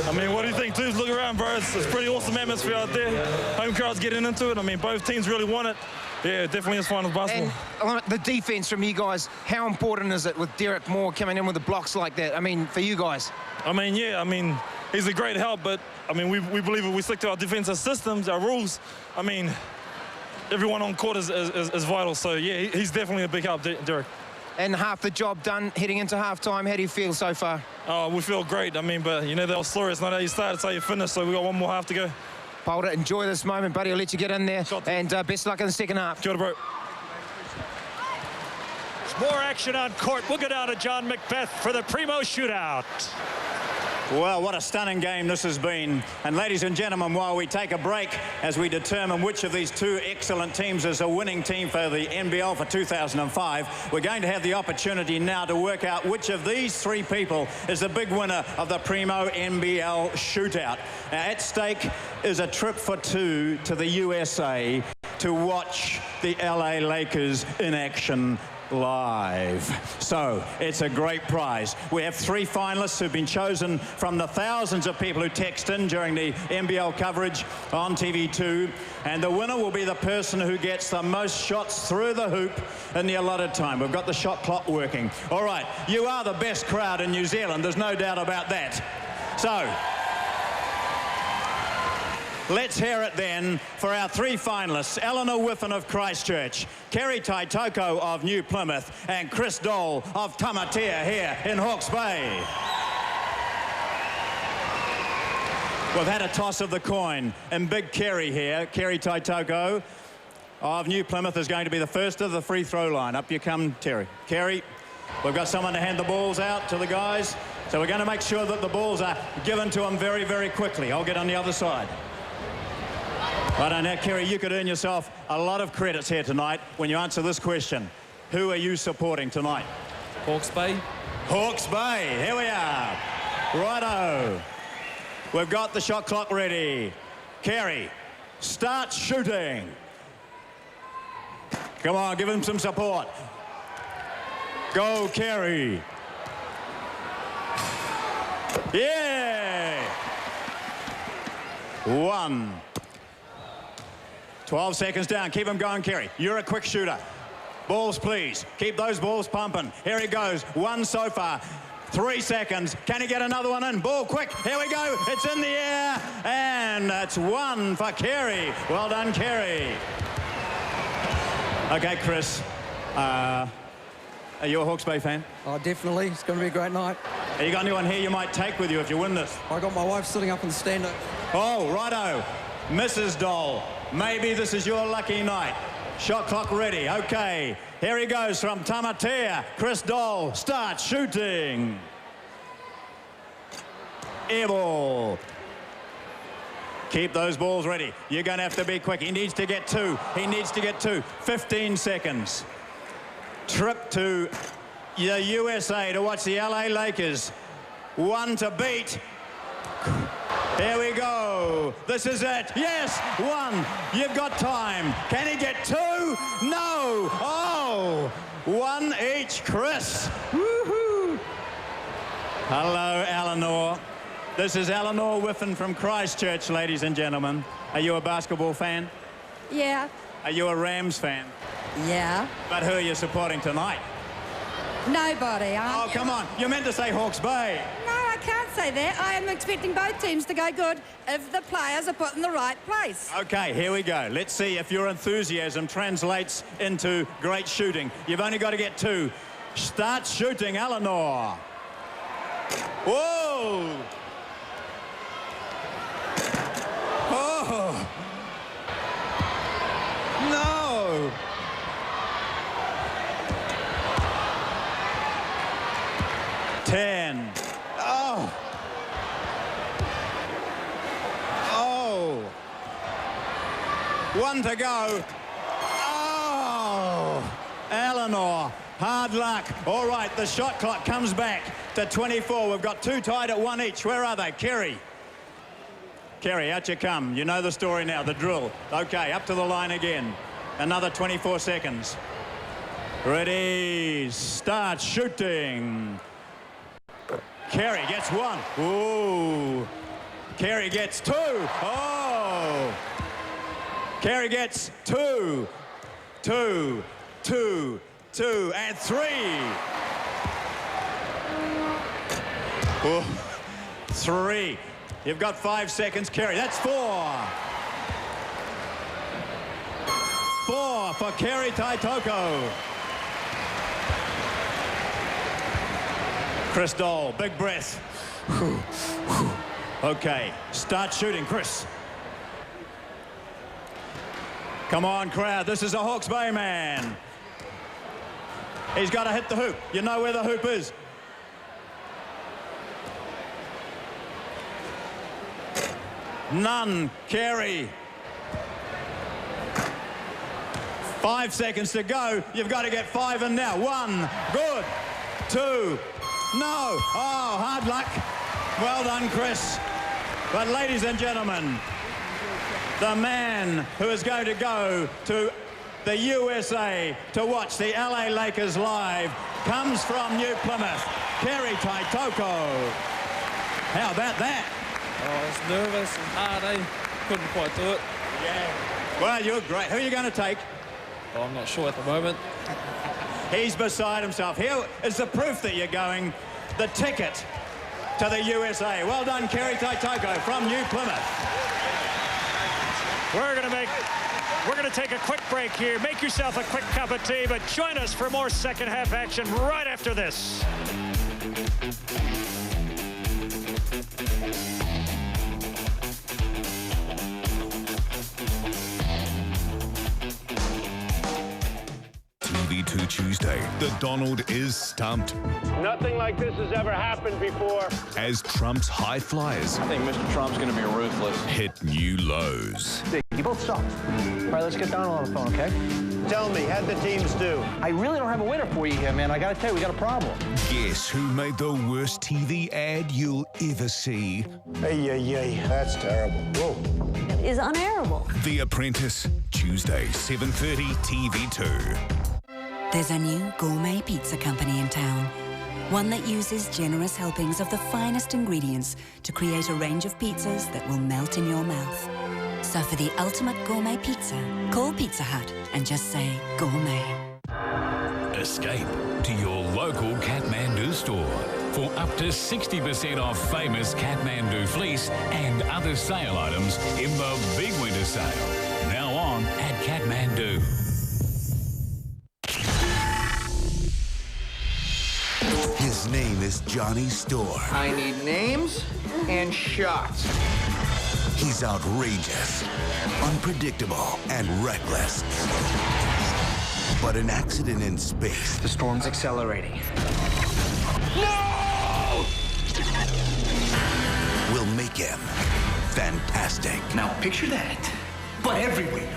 I mean, what do you think, dudes? Look around, bro. It's a pretty awesome atmosphere out there. Home crowd's getting into it. I mean, both teams really want it. Yeah, it definitely is finals basketball. And the defense from you guys, how important is it with Derek Moore coming in with the blocks like that? I mean, for you guys. I mean, yeah, I mean, he's a great help, but, I mean, we believe if we stick to our defensive systems, our rules, I mean, everyone on court is vital. So, yeah, he's definitely a big help, Derek. And half the job done heading into halftime. How do you feel so far? Oh, we feel great. I mean, but, you know, the old story, it's not how you start, it's how you finish. So we got one more half to go. Pauta, enjoy this moment, buddy. I'll let you get in there. And best luck in the second half. Kia ora, bro. There's more action on court. We'll go down to John Macbeth for the Primo shootout. Well, what a stunning game this has been. And ladies and gentlemen, while we take a break as we determine which of these two excellent teams is a winning team for the NBL for 2005, we're going to have the opportunity now to work out which of these three people is the big winner of the Primo NBL shootout. Now, at stake is a trip for two to the USA to watch the LA Lakers in action live. So it's a great prize. We have three finalists who've been chosen from the thousands of people who text in during the NBL coverage on TV2, and the winner will be the person who gets the most shots through the hoop in the allotted time. We've got the shot clock working. All right, you are the best crowd in New Zealand, there's no doubt about that. So let's hear it then for our three finalists: Eleanor Whiffen of Christchurch, Kerry Taitoko of New Plymouth, and Chris Dole of Tamatea here in Hawke's Bay. We've had a toss of the coin, and big Kerry here, Kerry Taitoko of New Plymouth, is going to be the first of the free throw line. Up you come, Terry. Kerry, we've got someone to hand the balls out to the guys, so we're going to make sure that the balls are given to them very, very quickly. I'll get on the other side. Right now, Kerry, you could earn yourself a lot of credits here tonight when you answer this question. Who are you supporting tonight? Hawke's Bay. Hawke's Bay. Here we are. Righto. We've got the shot clock ready. Kerry, start shooting. Come on, give him some support. Go, Kerry. Yeah. 1. 12 seconds down. Keep him going, Kerry. You're a quick shooter. Balls, please. Keep those balls pumping. Here he goes. 1 so far. 3 seconds. Can he get another one in? Ball, quick. Here we go. It's in the air. And that's 1 for Kerry. Well done, Kerry. Okay, Chris. Are you a Hawke's Bay fan? Oh, definitely. It's going to be a great night. Have you got anyone here you might take with you if you win this? I got my wife sitting up in the stand. Oh, righto. Mrs. Dole. Maybe this is your lucky night. Shot clock ready. Okay. Here he goes from Tamatea. Chris Dole. Start shooting. Air ball. Keep those balls ready. You're going to have to be quick. He needs to get 2. He needs to get 2. 15 seconds. Trip to the USA to watch the LA Lakers. 1 to beat. Here we go. This is it. Yes, 1. You've got time. Can he get 2? No. Oh, 1 each. Chris. Woohoo. Hello, Eleanor. This is Eleanor Whiffen from Christchurch, ladies and gentlemen. Are you a basketball fan? Yeah. Are you a Rams fan? Yeah. But who are you supporting tonight? Nobody. Oh, come on. You meant to say Hawke's Bay. No, I can't say that. I am expecting both teams to go good if the players are put in the right place. Okay, here we go. Let's see if your enthusiasm translates into great shooting. You've only got to get 2. Start shooting, Eleanor. Whoa! Oh! No! Ten. Oh. Oh. 1 to go. Oh. Eleanor, hard luck. All right, the shot clock comes back to 24. We've got 2 tied at 1 each. Where are they? Kerry. Kerry, out you come. You know the story now, the drill. Okay, up to the line again. Another 24 seconds. Ready, start shooting. Kerry gets one. Ooh. Kerry gets two. Oh. Kerry gets two, and three. Oh. Three. You've got 5 seconds, Kerry. That's four. Four for Kerry Taitoko. Chris Dole, big breath. Okay, start shooting, Chris. Come on, crowd. This is a Hawke's Bay man. He's got to hit the hoop. You know where the hoop is. None, Kerry. 5 seconds to go. You've got to get 5 in now. 1, good. 2, no. Oh, hard luck. Well done, Chris. But ladies and gentlemen, the man who is going to go to the USA to watch the LA Lakers live comes from New Plymouth, Kerry Taitoko. How about that? Oh, I was nervous and hard, eh? Couldn't quite do it. Yeah. Well, you're great. Who are you going to take? Oh, I'm not sure at the moment. He's beside himself. Here is the proof that you're going. The ticket to the USA. Well done, Kerry Taitoko from New Plymouth. We're going to take a quick break here. Make yourself a quick cup of tea, but join us for more second half action right after this. TV2 Tuesday, the Donald is stumped. Nothing like this has ever happened before. As Trump's high flyers I think Mr. Trump's going to be ruthless. hit new lows. You both suck. All right, let's get Donald on the phone, okay? Tell me, how'd the teams do? I really don't have a winner for you here, man. I gotta tell you, we got a problem. Guess who made the worst TV ad you'll ever see? Hey, that's terrible. Whoa. It is unairable. The Apprentice, Tuesday, 7:30, TV2. There's a new gourmet pizza company in town. One that uses generous helpings of the finest ingredients to create a range of pizzas that will melt in your mouth. So for the ultimate gourmet pizza, call Pizza Hut and just say gourmet. Escape to your local Kathmandu store for up to 60% off famous Kathmandu fleece and other sale items in the big winter sale. Now on at Kathmandu. His name is Johnny Storr. I need names and shots. He's outrageous, unpredictable, and reckless. But an accident in space. The storm's accelerating. No! Will make him fantastic. Now picture that, but everywhere.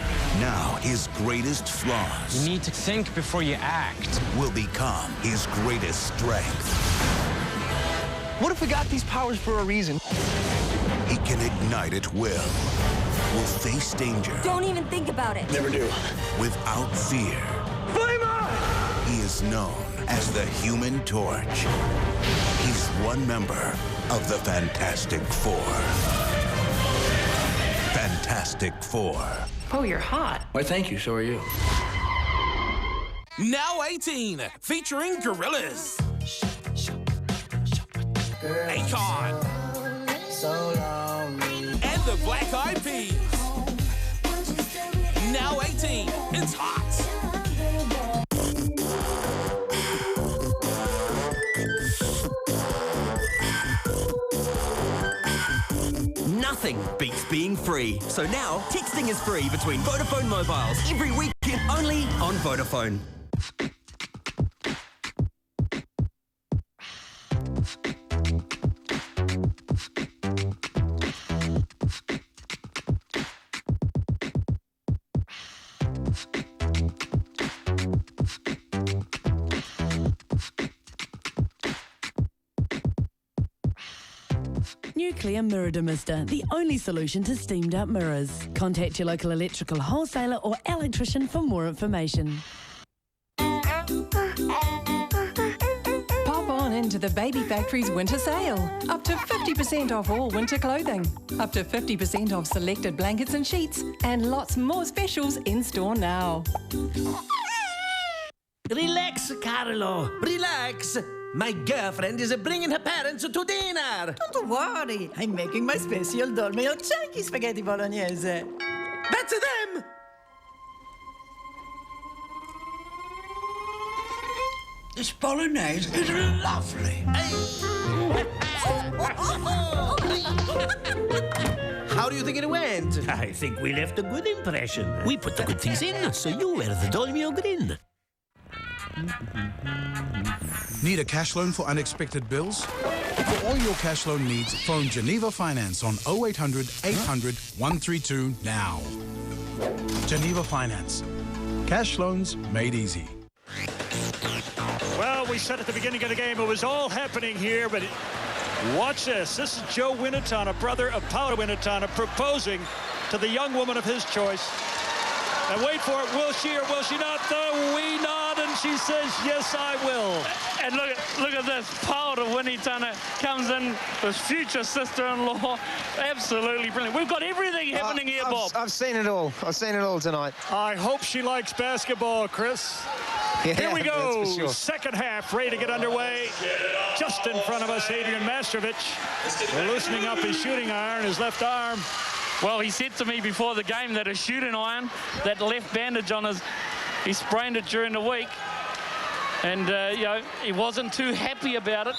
Now his greatest flaws. You need to think before you act. Will become his greatest strength. What if we got these powers for a reason? He can ignite at will face danger. Don't even think about it. Never do. Without fear. Flame on! He is known as the Human Torch. He's one member of the Fantastic Four. Fantastic Four. Oh, you're hot. Why, thank you. So are you. Now 18, featuring Gorillas. Akon. And the Black Eyed Peas. Now 18, it's hot. Nothing beats being free. So now, texting is free between Vodafone mobiles every weekend only on Vodafone. Nuclear Mirror Demister, the only solution to steamed up mirrors. Contact your local electrical wholesaler or electrician for more information. Pop on into the Baby Factory's winter sale. Up to 50% off all winter clothing. Up to 50% off selected blankets and sheets. And lots more specials in store now. Relax, Carlo. Relax. My girlfriend is bringing her parents to dinner. Don't worry. I'm making my special dolme orecchie spaghetti bolognese. That's them. This bolognese is lovely. How do you think it went? I think we left a good impression. We put the good things in, so you wear the Dolmio grin. Need a cash loan for unexpected bills? For all your cash loan needs, phone Geneva Finance on 0800 800 132 now. Geneva Finance. Cash loans made easy. Well, we said at the beginning of the game it was all happening here, but watch this. This is Joe Winatana, brother of Paula Winatana, proposing to the young woman of his choice. And wait for it, will she or will she not? The we nod, and she says, yes, I will. And look at this. Paula Winatana comes in with future sister-in-law. Absolutely brilliant. We've got everything happening here, Bob. I've seen it all. I've seen it all tonight. I hope she likes basketball, Chris. Yeah, here we go. that's for sure. Second half, ready to get underway. Just in front of us, Adrian Mastrovich, loosening up his shooting iron, his left arm. Well, he said to me before the game that his shooting iron, that left bandage on his, he sprained it during the week. And, you know, he wasn't too happy about it.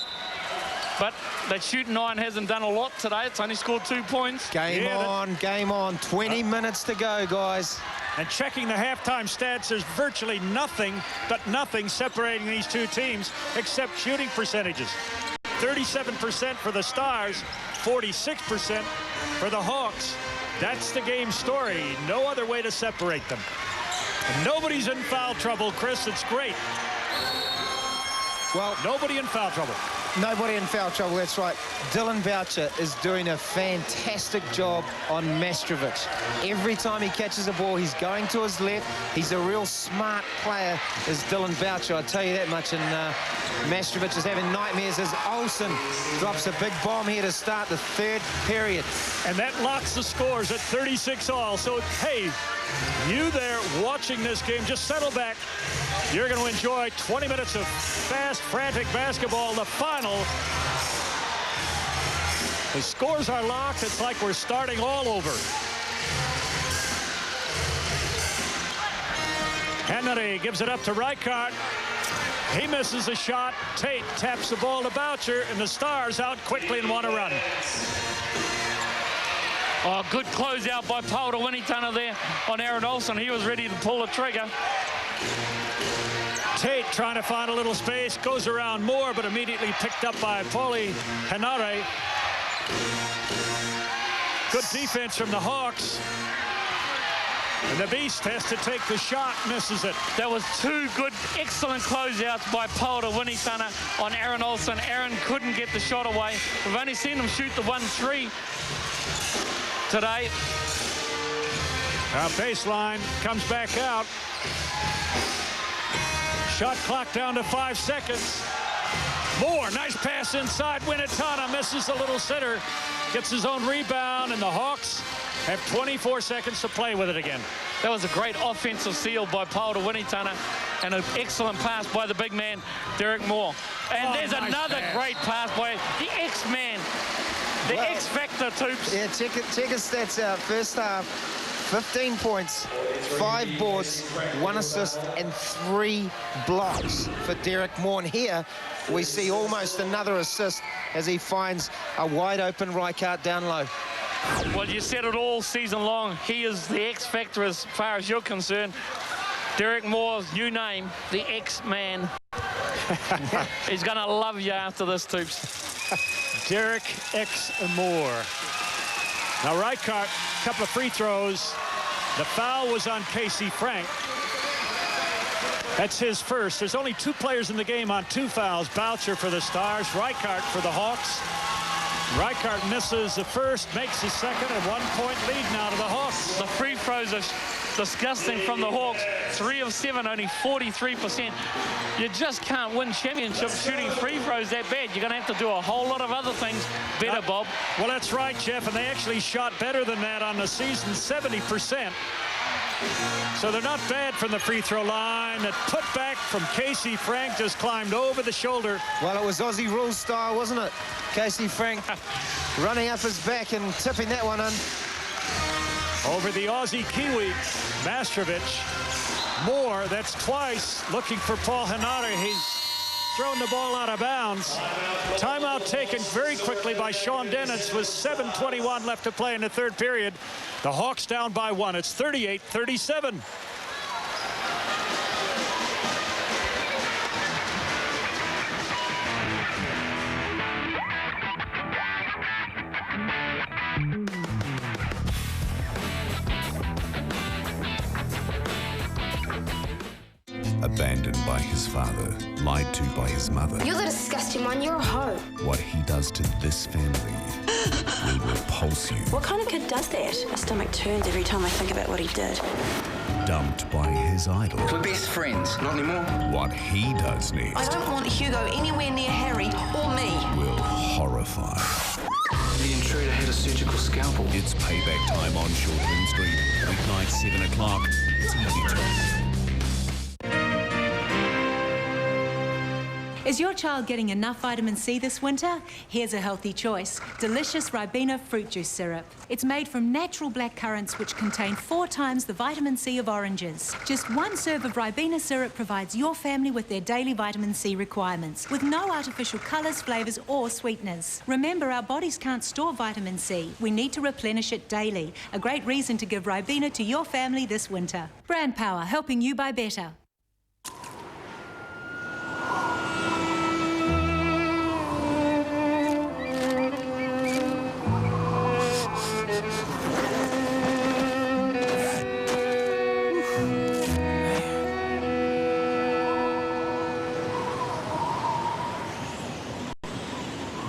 But that shooting iron hasn't done a lot today. It's only scored 2 points. Game on. 20 minutes to go, guys. And checking the halftime stats, there's virtually nothing separating these two teams except shooting percentages. 37% for the Stars, 46% for the Hawks. That's the game story. No other way to separate them. And nobody's in foul trouble, Chris. It's great. Well, nobody in foul trouble. Nobody in foul trouble, that's right. Dylan Boucher is doing a fantastic job on Mastrovich. Every time he catches a ball, he's going to his left. He's a real smart player, is Dylan Boucher, I'll tell you that much. And Mastrovich is having nightmares as Olsen drops a big bomb here to start the third period. And that locks the scores at 36 all. So, hey, you there watching this game, just settle back. You're going to enjoy 20 minutes of fast, frantic basketball. The final. The scores are locked. It's like we're starting all over. Henry gives it up to Reichart. He misses a shot. Tate taps the ball to Boucher, and the Stars out quickly and want to run. Oh, good closeout by Paula Winatana there on Aaron Olsen. He was ready to pull the trigger. Tate trying to find a little space, goes around more, but immediately picked up by Pauli Henare. Good defense from the Hawks. And the Beast has to take the shot, misses it. That was two good, excellent closeouts by Paula Winatana on Aaron Olsen. Aaron couldn't get the shot away. We've only seen him shoot the 1-3 today. Our baseline comes back out. Shot clock down to 5 seconds. Moore, nice pass inside. Winatana misses the little sitter. Gets his own rebound, and the Hawks have 24 seconds to play with it again. That was a great offensive seal by Paula Winatana and an excellent pass by the big man, Derek Moore. And there's nice another pass. great pass by the X-Man, the X-Factor, Toops. Yeah, check his stats out. First half, 15 points, 5 boards, 1 assist, and 3 blocks for Derek Moore. And here we see almost another assist as he finds a wide-open Reichart down low. Well, you said it all season long. He is the X-Factor as far as you're concerned. Derek Moore's new name, the X-Man. He's going to love you after this, Toops. Derek X. Moore. Now, Reichart, couple of free throws. The foul was on Casey Frank. That's his first. There's only 2 players in the game on 2 fouls. Boucher for the Stars, Reichart for the Hawks. Reichart misses the first, makes the second, and 1 point lead now to the Hawks. The free throws are disgusting from the Hawks. 3 of 7, only 43%. You just can't win championships shooting free throws that bad. You're going to have to do a whole lot of other things better, Bob. Well, that's right, Jeff, and they actually shot better than that on the season, 70%. So they're not bad from the free throw line. That put back from Casey Frank just climbed over the shoulder. Well, it was Aussie rules style, wasn't it? Casey Frank running up his back and tipping that one in. Over the Aussie Kiwi, Mastrovic. Moore, that's twice, looking for Paul Hanada. He's thrown the ball out of bounds. Timeout taken very quickly by Sean Dennett with 7:21 left to play in the third period. The Hawks down by 1. It's 38-37. Abandoned by his father, lied to by his mother. You're the disgusting one, you're a hoe. What he does to this family will repulse you. What kind of kid does that? My stomach turns every time I think about what he did. Dumped by his idol. We're best friends, not anymore. What he does next I don't want Hugo anywhere near Harry or me. will horrify. The intruder had a surgical scalpel. It's payback time on Shortland Street. Weeknight, 7 o'clock. It's easy to. Is your child getting enough vitamin C this winter? Here's a healthy choice. Delicious Ribena fruit juice syrup. It's made from natural black currants which contain 4 times the vitamin C of oranges. Just 1 serve of Ribena syrup provides your family with their daily vitamin C requirements, with no artificial colours, flavours or sweeteners. Remember, our bodies can't store vitamin C. We need to replenish it daily. A great reason to give Ribena to your family this winter. Brand Power, helping you buy better.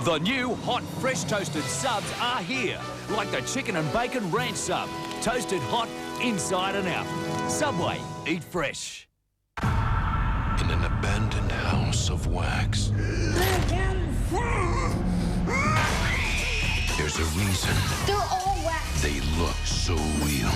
The new hot, fresh toasted subs are here, like the chicken and bacon ranch sub. Toasted hot, inside and out. Subway, eat fresh. In an abandoned house of wax, there's a reason They're all wax. they look so real.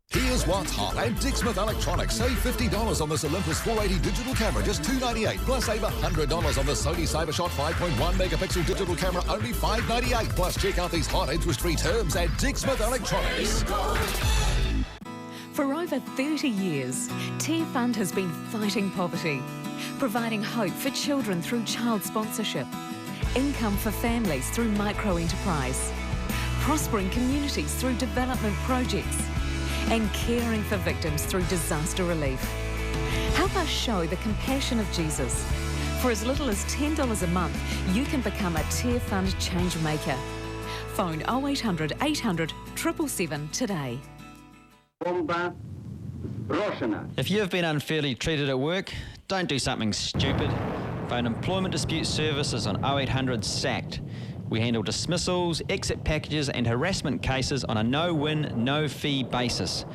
Here's what's hot at Dick Smith Electronics. Save $50 on this Olympus 480 digital camera, just $298. Plus save $100 on the Sony CyberShot 5.1 megapixel digital camera, only $598. Plus check out these hot interest-free terms at Dick Smith Electronics. For over 30 years, Tear Fund has been fighting poverty, providing hope for children through child sponsorship, income for families through micro-enterprise, prospering communities through development projects, and caring for victims through disaster relief. Help us show the compassion of Jesus. For as little as $10 a month, you can become a Tear Fund change maker. Phone 0800 800 777 today. If you have been unfairly treated at work, don't do something stupid. Phone Employment Dispute Services on 0800 SACT. We handle dismissals, exit packages and harassment cases on a no-win, no-fee basis.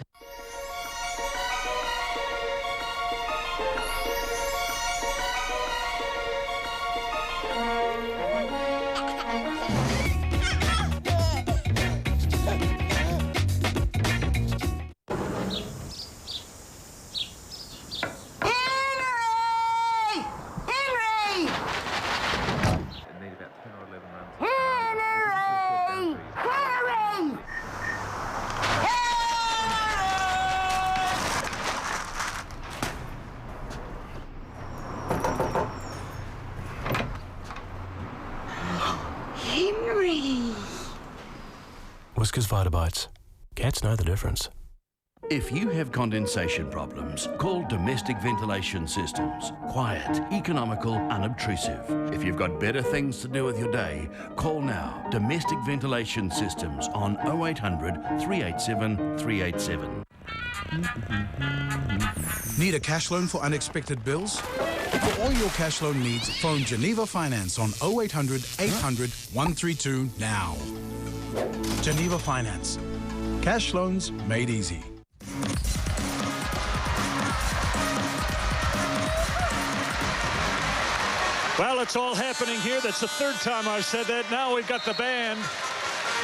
Whiskers Vitabites. Cats know the difference. If you have condensation problems, call Domestic Ventilation Systems. Quiet, economical, unobtrusive. If you've got better things to do with your day, call now. Domestic Ventilation Systems on 0800 387 387. Need a cash loan for unexpected bills? For all your cash loan needs, phone Geneva Finance on 0800 800 132 now. Geneva Finance. Cash loans made easy. Well, it's all happening here. That's the third time I've said that. Now we've got the band.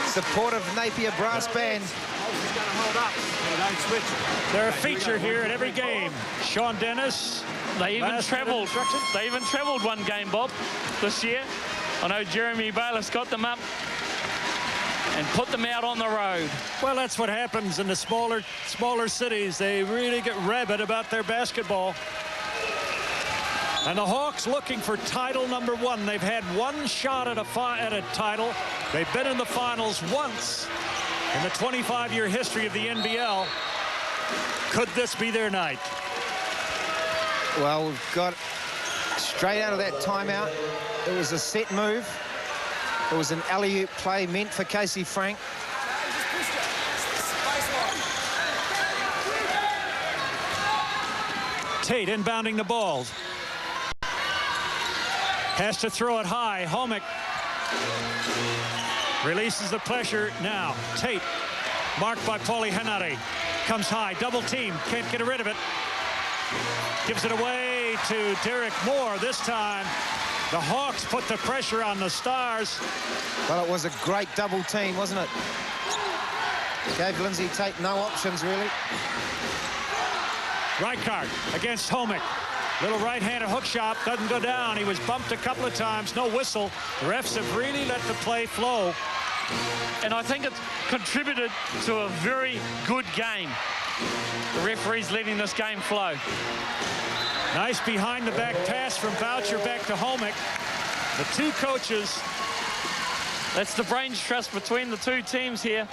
Supportive Napier brass band. They're a feature here at every game. Sean Dennis. They even travelled one game, Bob, this year. I know Jeremy Bayless got them up and put them out on the road. Well, that's what happens in the smaller cities. They really get rabid about their basketball. And the Hawks looking for title number 1. They've had one shot at a title. They've been in the finals once in the 25-year history of the NBL. Could this be their night? Well, we've got straight out of that timeout. It was a set move. It was an alley-oop play meant for Casey Frank. Tate inbounding the ball. Has to throw it high. Homick releases the pressure now. Tate, marked by Paulie Hanare, comes high, double team, can't get rid of it. Gives it away to Derek Moore. This time, the Hawks put the pressure on the Stars. Well, it was a great double team, wasn't it? Gave Lindsay Tate no options, really. Reichard against Homick. Little right-handed hook shot, doesn't go down. He was bumped a couple of times, no whistle. The refs have really let the play flow. And I think it's contributed to a very good game. The referee's letting this game flow. Nice behind-the-back pass from Boucher back to Homick. The two coaches. That's the brains trust between the two teams here.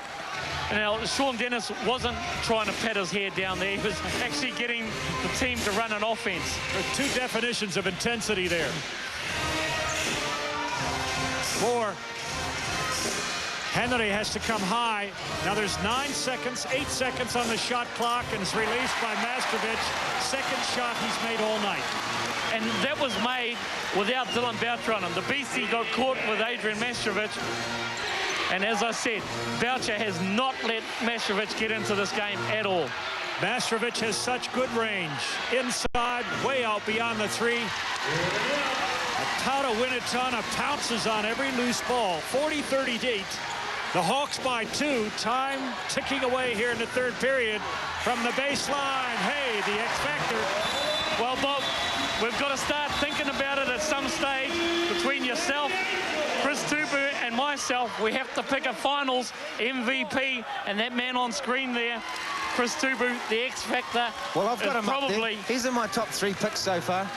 Now, Sean Dennis wasn't trying to pat his hair down there. He was actually getting the team to run an offense. There's two definitions of intensity there. Henry has to come high. Now there's 8 seconds on the shot clock, and it's released by Mastrovic. Second shot he's made all night. And that was made without Dylan Boucher on him. The BC got caught with Adrian Mastrovic. And as I said, Boucher has not let Mastrovic get into this game at all. Mastrovic has such good range. Inside, way out beyond the three. Tata Winatana pounces on every loose ball. 40-38. The Hawks by 2. Time ticking away here in the third period from the baseline. Hey, the X factor. Well, Bob, we've got to start thinking about it at some stage between yourself, Chris Tupu, and myself. We have to pick a finals MVP, and that man on screen there, Chris Tupu, the X factor. Well, I've got him up there. He's in my top 3 picks so far.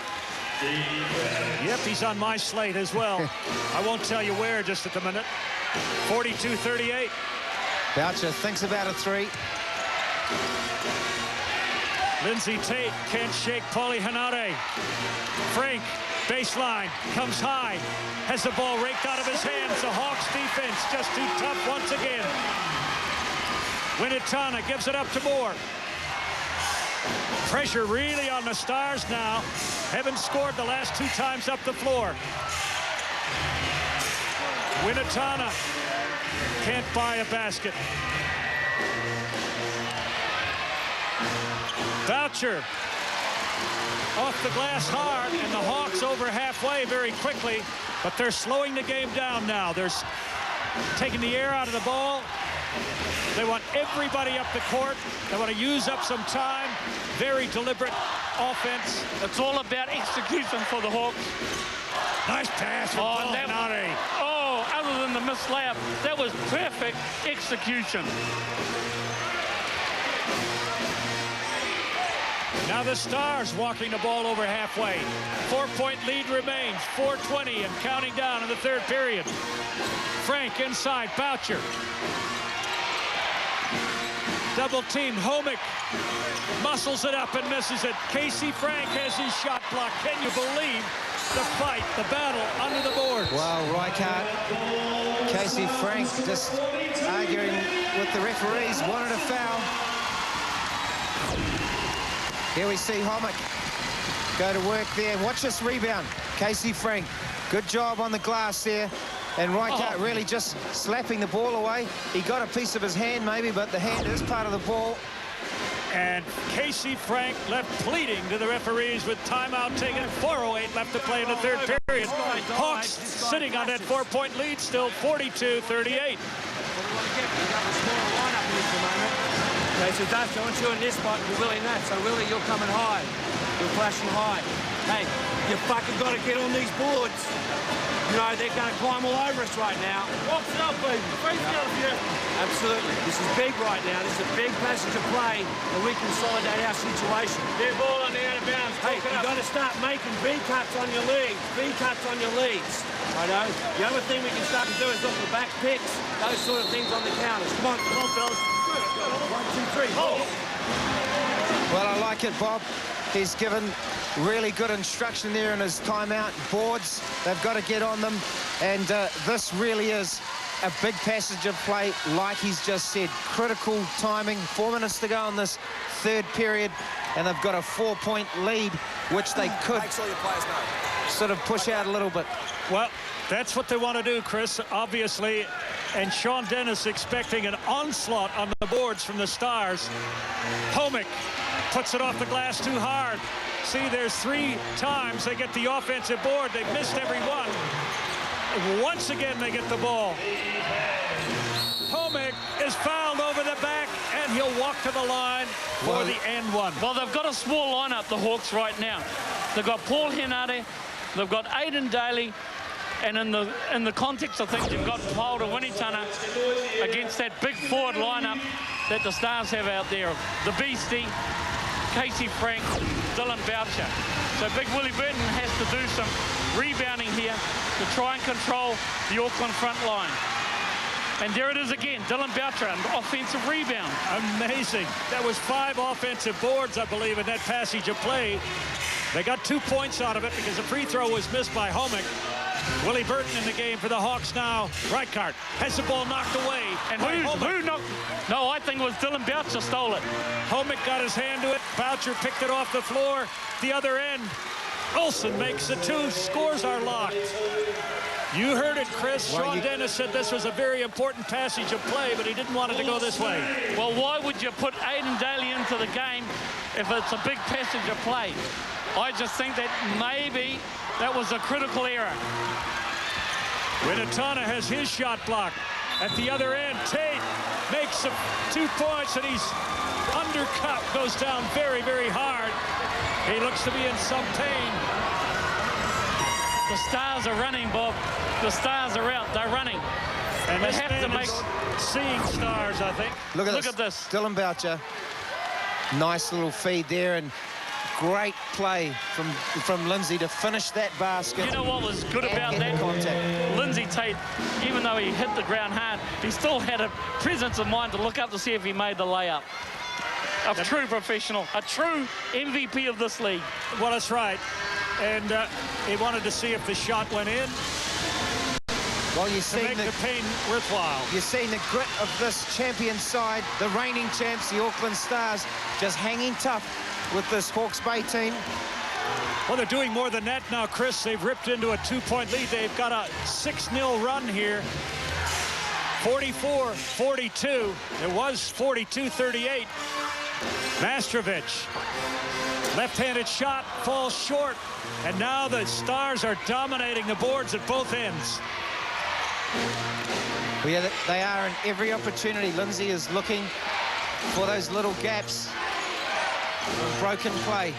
Yep, he's on my slate as well. I won't tell you where just at the minute. 42-38. Boucher thinks about a 3. Lindsay Tate can't shake Paulie Hanare. Frank, baseline, comes high. Has the ball raked out of his hands. The Hawks defense just too tough once again. Winatana gives it up to Moore. Pressure really on the Stars now. Haven't scored the last 2 times up the floor. Winatana can't buy a basket. Boucher off the glass hard, and the Hawks over halfway very quickly, but they're slowing the game down now. They're taking the air out of the ball. They want everybody up the court. They want to use up some time. Very deliberate offense. It's all about execution for the Hawks. Nice pass from Nare. Oh, other than the missed layup, that was perfect execution. Now the Stars walking the ball over halfway. 4-point lead remains. 4:20 and counting down in the third period. Frank inside, Boucher. Double team, Homick muscles it up and misses it. Casey Frank has his shot blocked. Can you believe the fight, the battle under the boards? Wow, Reichard. Casey Frank just arguing with the referees, wanted a foul. Here we see Homick. go to work there. Watch this rebound. Casey Frank, good job on the glass there. And Rijkaard really just slapping the ball away. He got a piece of his hand maybe, but the hand is part of the ball. And Casey Frank left pleading to the referees with timeout taken. 4:08 left to play in the third period. Hawks sitting on that 4-point lead still, 42-38. Okay, so Dusty, I want you in this spot and Willie in that. So Willie, you're coming high. You're flashing high. Hey, you fucking got to get on these boards. You know, they're going to climb all over us right now. What's up, baby? Absolutely. This is big right now. This is a big passage of play, and we consolidate our situation. Get ball on the out of bounds. Hey, you got to start making B cuts on your leads. B cuts on your leads. Righto. The other thing we can start to do is look for back picks, those sort of things on the counters. Come on, fellas. 1, 2, 3. Oh. Well, I like it, Bob. He's given really good instruction there in his timeout. Boards, they've got to get on them. And this really is a big passage of play, like he's just said. Critical timing. 4 minutes to go in this third period. And they've got a 4-point lead, which they could Make sure your players know. sort of push out a little bit. Well, that's what they want to do, Chris, obviously. And Sean Dennis expecting an onslaught on the boards from the Stars. Homick puts it off the glass too hard. See, there's 3 times they get the offensive board. They've missed every one. Once again, they get the ball. Homick is fouled over the back, and he'll walk to the line for the end one. Well, they've got a small lineup, the Hawks, right now. They've got Paul Henare, they've got Aidan Daly, and in the context of things, you've got Paula Winitana against that big forward lineup that the Stars have out there. The Beastie, Casey Frank, Dylan Boucher. So Big Willie Burton has to do some rebounding here to try and control the Auckland front line. And there it is again, Dylan Boucher, an offensive rebound. Amazing. That was 5 offensive boards, I believe, in that passage of play. They got 2 points out of it because the free throw was missed by Homick. Willie Burton in the game for the Hawks now. Rijkaard has the ball knocked away. And who knocked? No, I think it was Dylan Boucher stole it. Homick got his hand to it. Boucher picked it off the floor. The other end. Olsen makes the 2. Scores are locked. You heard it, Chris. Sean Dennis said this was a very important passage of play, but he didn't want it to go this way. Well, why would you put Aidan Daly into the game if it's a big passage of play? I just think that maybe that was a critical error. Winitana has his shot blocked. At the other end, Tate makes 2 points, and he's undercut, goes down very, very hard. He looks to be in some pain. The Stars are running, Bob. The Stars are out. They're running. And they have to make seeing Stars, I think. Look at this. Dylan Boucher. Nice little feed there, and great play from Lindsay to finish that basket. You know what was good about that? Contact. Lindsay Tate, even though he hit the ground hard, he still had a presence of mind to look up to see if he made the layup. A true professional, a true MVP of this league. Well, that's right. And he wanted to see if the shot went in. Well, you're seeing the pain worthwhile. You're seeing the grit of this champion side, the reigning champs, the Auckland Stars, just hanging tough with this Hawke's Bay team. Well, they're doing more than that now, Chris. They've ripped into a 2-point lead. They've got a 6-0 run here. 44-42. It was 42-38. Mastrovic, left-handed shot, falls short. And now the Stars are dominating the boards at both ends. Well, yeah, they are in every opportunity. Lindsay is looking for those little gaps. Broken play.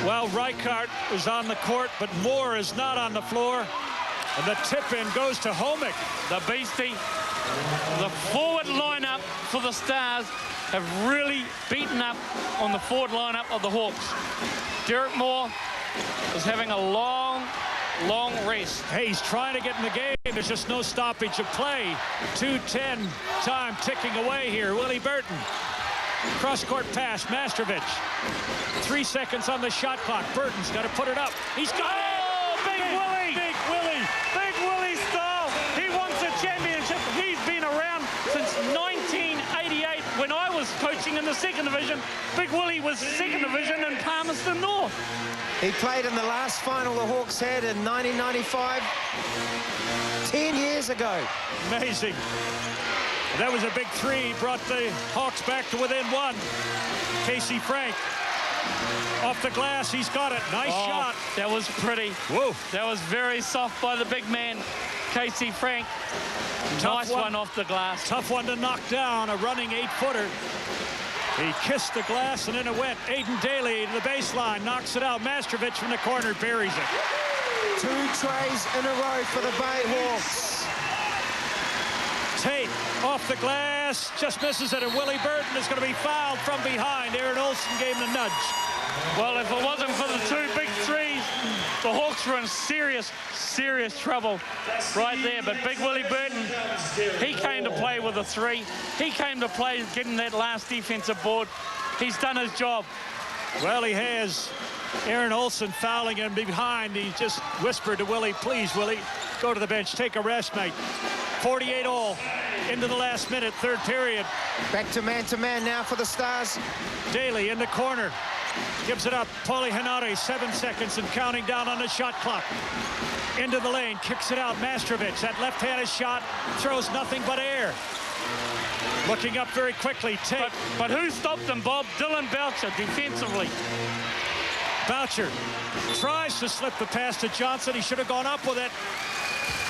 Well, Rijkaard is on the court, but Moore is not on the floor. And the tip-in goes to Homick. The Beastie, the forward lineup for the Stars have really beaten up on the forward lineup of the Hawks. Derek Moore is having a long rest. Hey, he's trying to get in the game. There's just no stoppage of play. 2:10 time ticking away here. Willie Burton. Cross-court pass, Mastrovic. 3 seconds on the shot clock. Burton's got to put it up. He's got it! Big Willie! Big Willie! Big Willie style! He wants a championship. He's been around since 1988 when I was coaching coaching in the second division. Big Willie was second division in Palmerston North. He played in the last final the Hawks had in 1995, 10 years ago. Amazing. That was a big three, brought the Hawks back to within one. Casey Frank off the glass, he's got it. Nice shot. That was pretty. Whoa. That was very soft by the big man, Casey Frank. Nice one off the glass. Tough one to knock down, a running 8-footer. He kissed the glass and in it went. Aiden Daly to the baseline, knocks it out. Mastrovic from the corner buries it. 2 trays in a row for the Bay Hawks. Tate off the glass, just misses it, and Willie Burton is going to be fouled from behind. Aaron Olsen gave him the nudge. Well, if it wasn't for the 2 big threes, the Hawks were in serious, serious trouble right there. But Big Willie Burton, he came to play with a 3. He came to play getting that last defensive board. He's done his job. Well, he has. Aaron Olsen fouling him behind. He just whispered to Willie, please, Willie, go to the bench, take a rest, mate. 48 all into the last minute, third period. Back to man now for the Stars. Daly in the corner. Gives it up. Paulie Hanare, 7 seconds and counting down on the shot clock. Into the lane, kicks it out. Mastrovic, that left-handed shot, throws nothing but air. Looking up very quickly. Tate. But who stopped him, Bob? Dylan Boucher defensively. Boucher tries to slip the pass to Johnson. He should have gone up with it.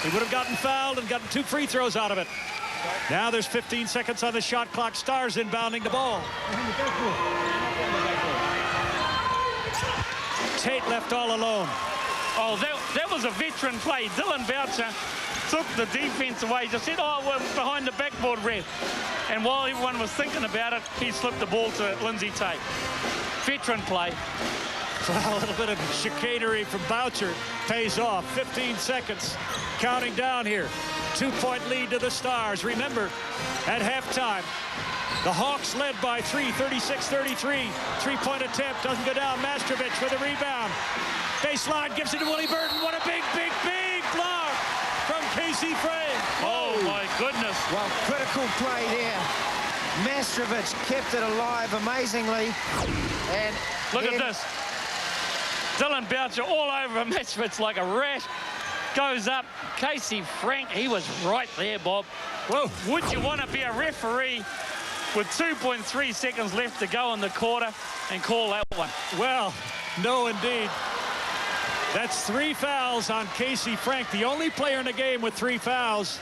He would have gotten fouled and gotten 2 free throws out of it. Now there's 15 seconds on the shot clock. Stars inbounding the ball. Tate left all alone. Oh, that was a veteran play. Dylan Boucher took the defense away. Just said, oh, we're behind the backboard, ref. And while everyone was thinking about it, he slipped the ball to Lindsay Tate. Veteran play. Well, a little bit of chicanery from Boucher pays off. 15 seconds. Counting down here. 2-point lead to the Stars. Remember, at halftime, the Hawks led by 3, 36-33. 3-point attempt doesn't go down. Mastrovic with a rebound. Baseline gives it to Willie Burton. What a big, big, big block from Casey Frank. Oh, my goodness. Well, critical play there. Mastrovic kept it alive amazingly. And look at this. Dylan Boucher all over Mastrovic like a rash. Goes up. Casey Frank, he was right there, Bob. Well, would you want to be a referee with 2.3 seconds left to go in the quarter and call that one? Well, no, indeed. That's 3 fouls on Casey Frank, the only player in the game with 3 fouls.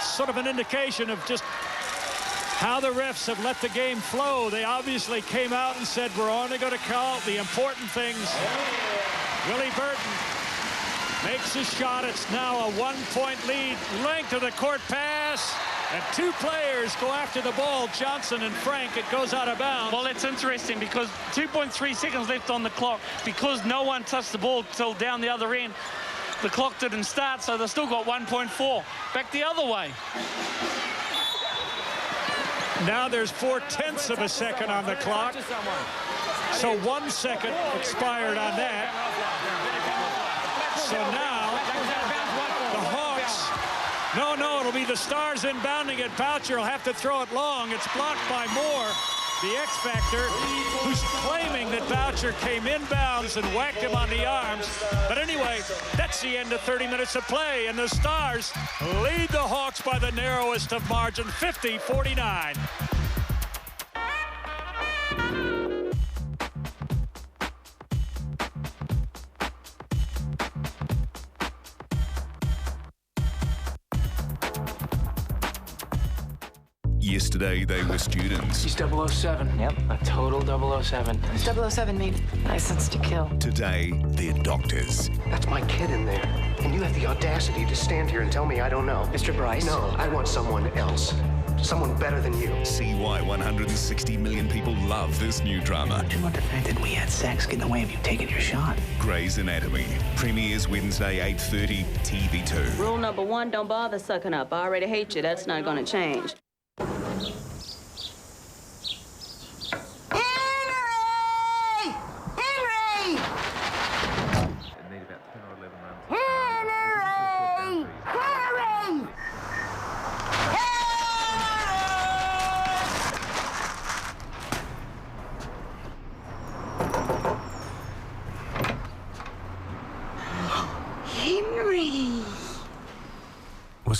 Sort of an indication of just how the refs have let the game flow. They obviously came out and said, we're only going to call the important things. Willie Burton makes a shot. It's now a 1-point lead. Length of the court pass. And 2 players go after the ball, Johnson and Frank. It goes out of bounds. Well, it's interesting because 2.3 seconds left on the clock. Because no one touched the ball till down the other end, the clock didn't start, so they've still got 1.4. Back the other way. Now there's 4/10 of a second on the clock. So 1 second expired on that. So now the Hawks, no, it'll be the Stars inbounding it. Boucher will have to throw it long. It's blocked by Moore, the X-Factor, who's claiming that Boucher came inbounds and whacked him on the arms. But anyway, that's the end of 30 minutes of play, and the Stars lead the Hawks by the narrowest of margin, 50-49. Yesterday, they were students. He's 007. Yep, a total 007. What's 007 mean? License to kill. Today, they're doctors. That's my kid in there. And you have the audacity to stand here and tell me I don't know. Mr. Bryce? No, I want someone else. Someone better than you. See why 160 million people love this new drama. Do you want the fact that we had sex get in the way of you taking your shot? Grey's Anatomy. Premieres Wednesday, 8:30, TV2. Rule number 1, don't bother sucking up. I already hate you. That's not going to change.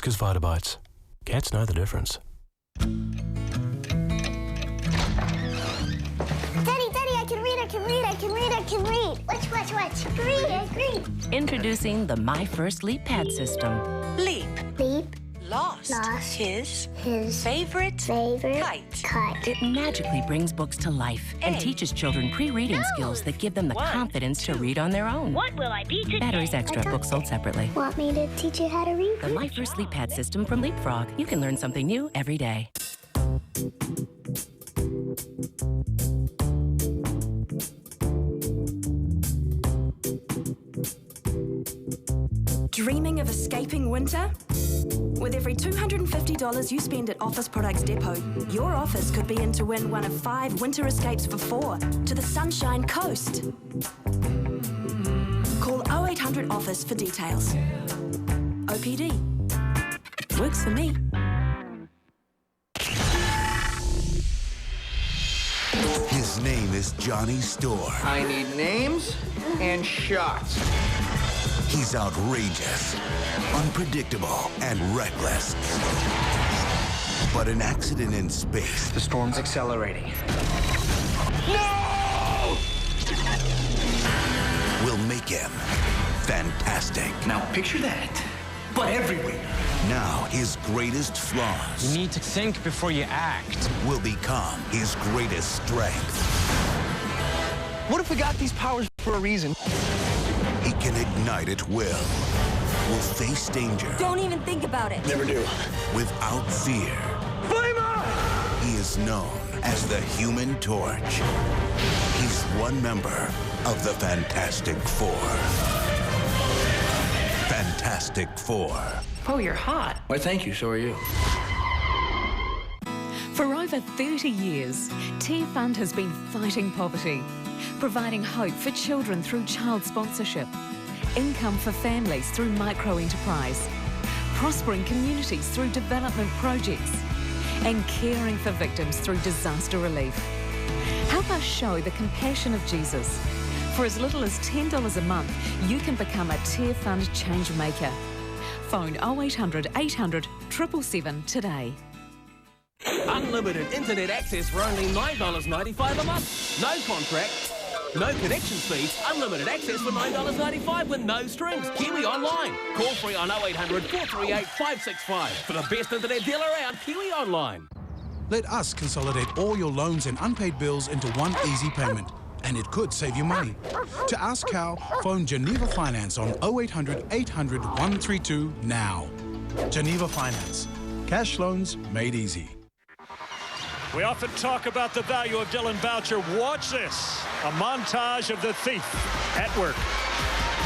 Whiskas Vitabites. Cats know the difference. I can read. Which? Read. Introducing the My First Leap Pad system. Leap. Lost. His favorite kite. It magically brings books to life and teaches children pre-reading skills that give them the confidence to read on their own. What will I be today? Batteries extra. Books sold separately. Want me to teach you how to read? The My First Leap Pad system from Leapfrog. You can learn something new every day. Dreaming of escaping winter? With every $250 you spend at Office Products Depot, your office could be in to win one of 5 winter escapes for 4 to the Sunshine Coast. Call 0800 Office for details. OPD. Works for me. His name is Johnny Storr. I need names and shots. He's outrageous, unpredictable, and reckless. But an accident in space... The storm's accelerating. No! ...will make him fantastic. Now picture that, but everywhere. Now his greatest flaws... You need to think before you act. ...will become his greatest strength. What if we got these powers for a reason? He can ignite at will face danger. Don't even think about it. Never do. Without fear. Flame on! He is known as the Human Torch. He's one member of the Fantastic Four. Fantastic Four. Oh, you're hot. Why, thank you. So are you. For over 30 years, Tear Fund has been fighting poverty, providing hope for children through child sponsorship, income for families through micro-enterprise, prospering communities through development projects, and caring for victims through disaster relief. Help us show the compassion of Jesus. For as little as $10 a month, you can become a Tear Fund change maker. Phone 0800 800 777 today. Unlimited internet access for only $9.95 a month. No contract, no connection fees, unlimited access for $9.95 with no strings. Kiwi Online. Call free on 0800 438 565 for the best internet deal around. Kiwi Online. Let us consolidate all your loans and unpaid bills into one easy payment, and it could save you money. To ask how, phone Geneva Finance on 0800 800 132 now. Geneva Finance. Cash loans made easy. We often talk about the value of Dylan Boucher. Watch this. A montage of the thief at work.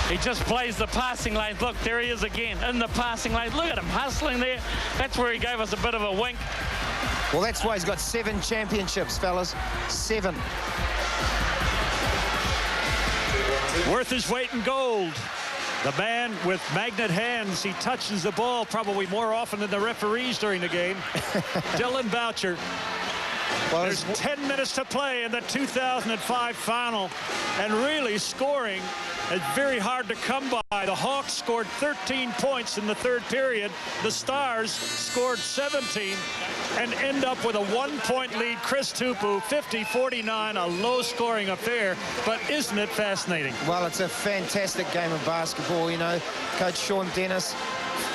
He just plays the passing lane. Look, there he is again in the passing lane. Look at him hustling there. That's where he gave us a bit of a wink. Well, that's why he's got 7 championships, fellas. 7. Worth his weight in gold. The man with magnet hands, he touches the ball probably more often than the referees during the game. Dylan Boucher. Well, there's 10 minutes to play in the 2005 final, and really scoring is very hard to come by. The Hawks scored 13 points in the 3rd period. The Stars scored 17 and end up with a 1-point lead. Chris Tupu, 50-49, a low-scoring affair, but isn't it fascinating? Well, it's a fantastic game of basketball, you know. Coach Sean Dennis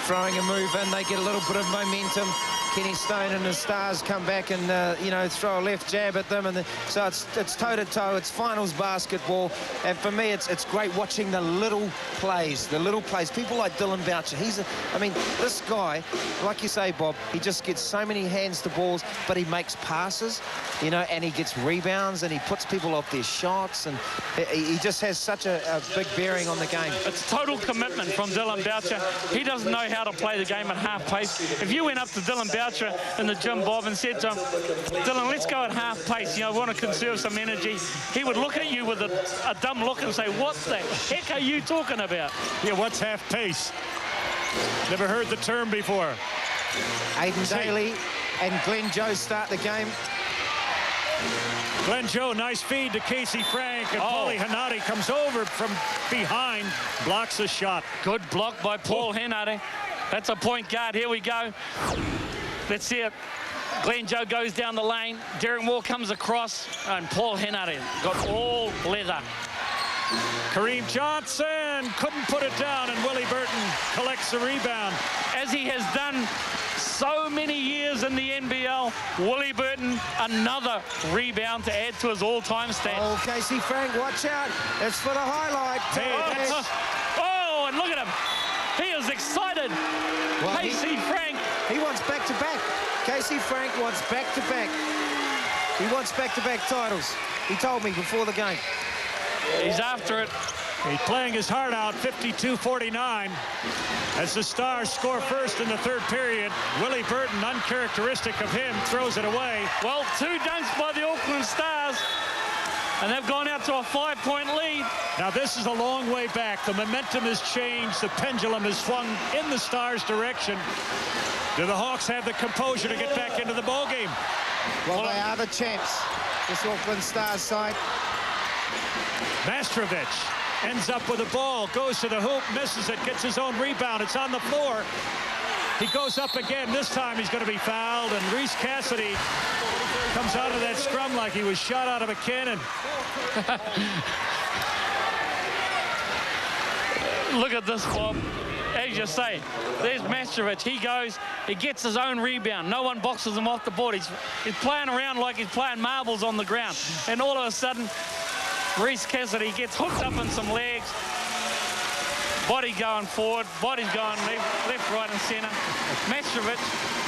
throwing a move in. They get a little bit of momentum. Kenny Stone and the Stars come back and, you know, throw a left jab at them. And so it's toe-to-toe. It's finals basketball. And for me, it's great watching the little plays. The little plays. People like Dylan Boucher. I mean, this guy, like you say, Bob, he just gets so many hands to balls, but he makes passes, you know, and he gets rebounds, and he puts people off their shots. And he just has such a big bearing on the game. It's total commitment from Dylan Boucher. He doesn't know how to play the game at half pace. If you went up to Dylan Boucher in the gym, Bob, and said to him, Dylan, let's go at half pace, you know, I want to conserve some energy, he would look at you with a dumb look and say, what the heck are you talking about? Yeah, what's half pace? Never heard the term before. Aiden Daly and Glenn Joe start the game. Glenn Joe, nice feed to Casey Frank, and Paulie Hanati comes over from behind, blocks a shot. Good block by Paul Hanati. That's a point guard. Here we go. Let's see it. Glenn Joe goes down the lane. Darren Moore comes across, and Paul Henare got all leather. Kareem Johnson couldn't put it down, and Willie Burton collects the rebound. As he has done so many years in the NBL, Willie Burton, another rebound to add to his all-time stats. Oh, Casey Frank, watch out. It's for the highlight. Oh, and look at him. He is excited. Well, Casey Frank. He wants back-to-back. Casey Frank wants back-to-back. He wants back-to-back titles. He told me before the game. He's after it. He's playing his heart out, 52-49. As the Stars score first in the third period, Willie Burton, uncharacteristic of him, throws it away. Well, 2 dunks by the Auckland Stars, and they've gone out to a 5-point lead. Now, this is a long way back. The momentum has changed. The pendulum has swung in the Stars' direction. Do the Hawks have the composure to get back into the ballgame? Well, they are the champs, this Auckland Stars side. Mastrovic ends up with the ball, goes to the hoop, misses it, gets his own rebound. It's on the floor. He goes up again. This time he's going to be fouled, and Reese Cassidy comes out of that scrum like he was shot out of a cannon. Look at this, Bob. As you say, there's Mastrovic. He goes, he gets his own rebound. No one boxes him off the board. He's playing around like he's playing marbles on the ground. And all of a sudden, Reese Cassidy gets hooked up in some legs. Body going forward, body's going left, right, and centre. Mastrovic,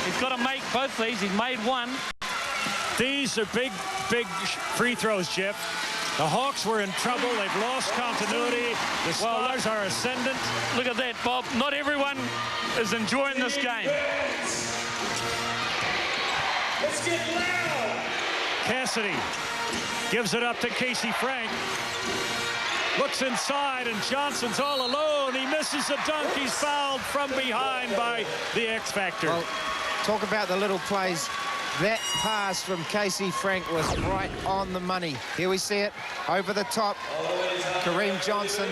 he's got to make both these. He's made one. These are big free throws, Jeff. The Hawks were in trouble. They've lost continuity. The Stars are ascendant. Look at that, Bob. Not everyone is enjoying this game. Let's get loud. Cassidy gives it up to Casey Frank. Looks inside, and Johnson's all alone. He misses a dunk. He's fouled from behind by the X Factor. Well, talk about the little plays. That pass from Casey Frank was right on the money. Here we see it, over the top. Kareem Johnson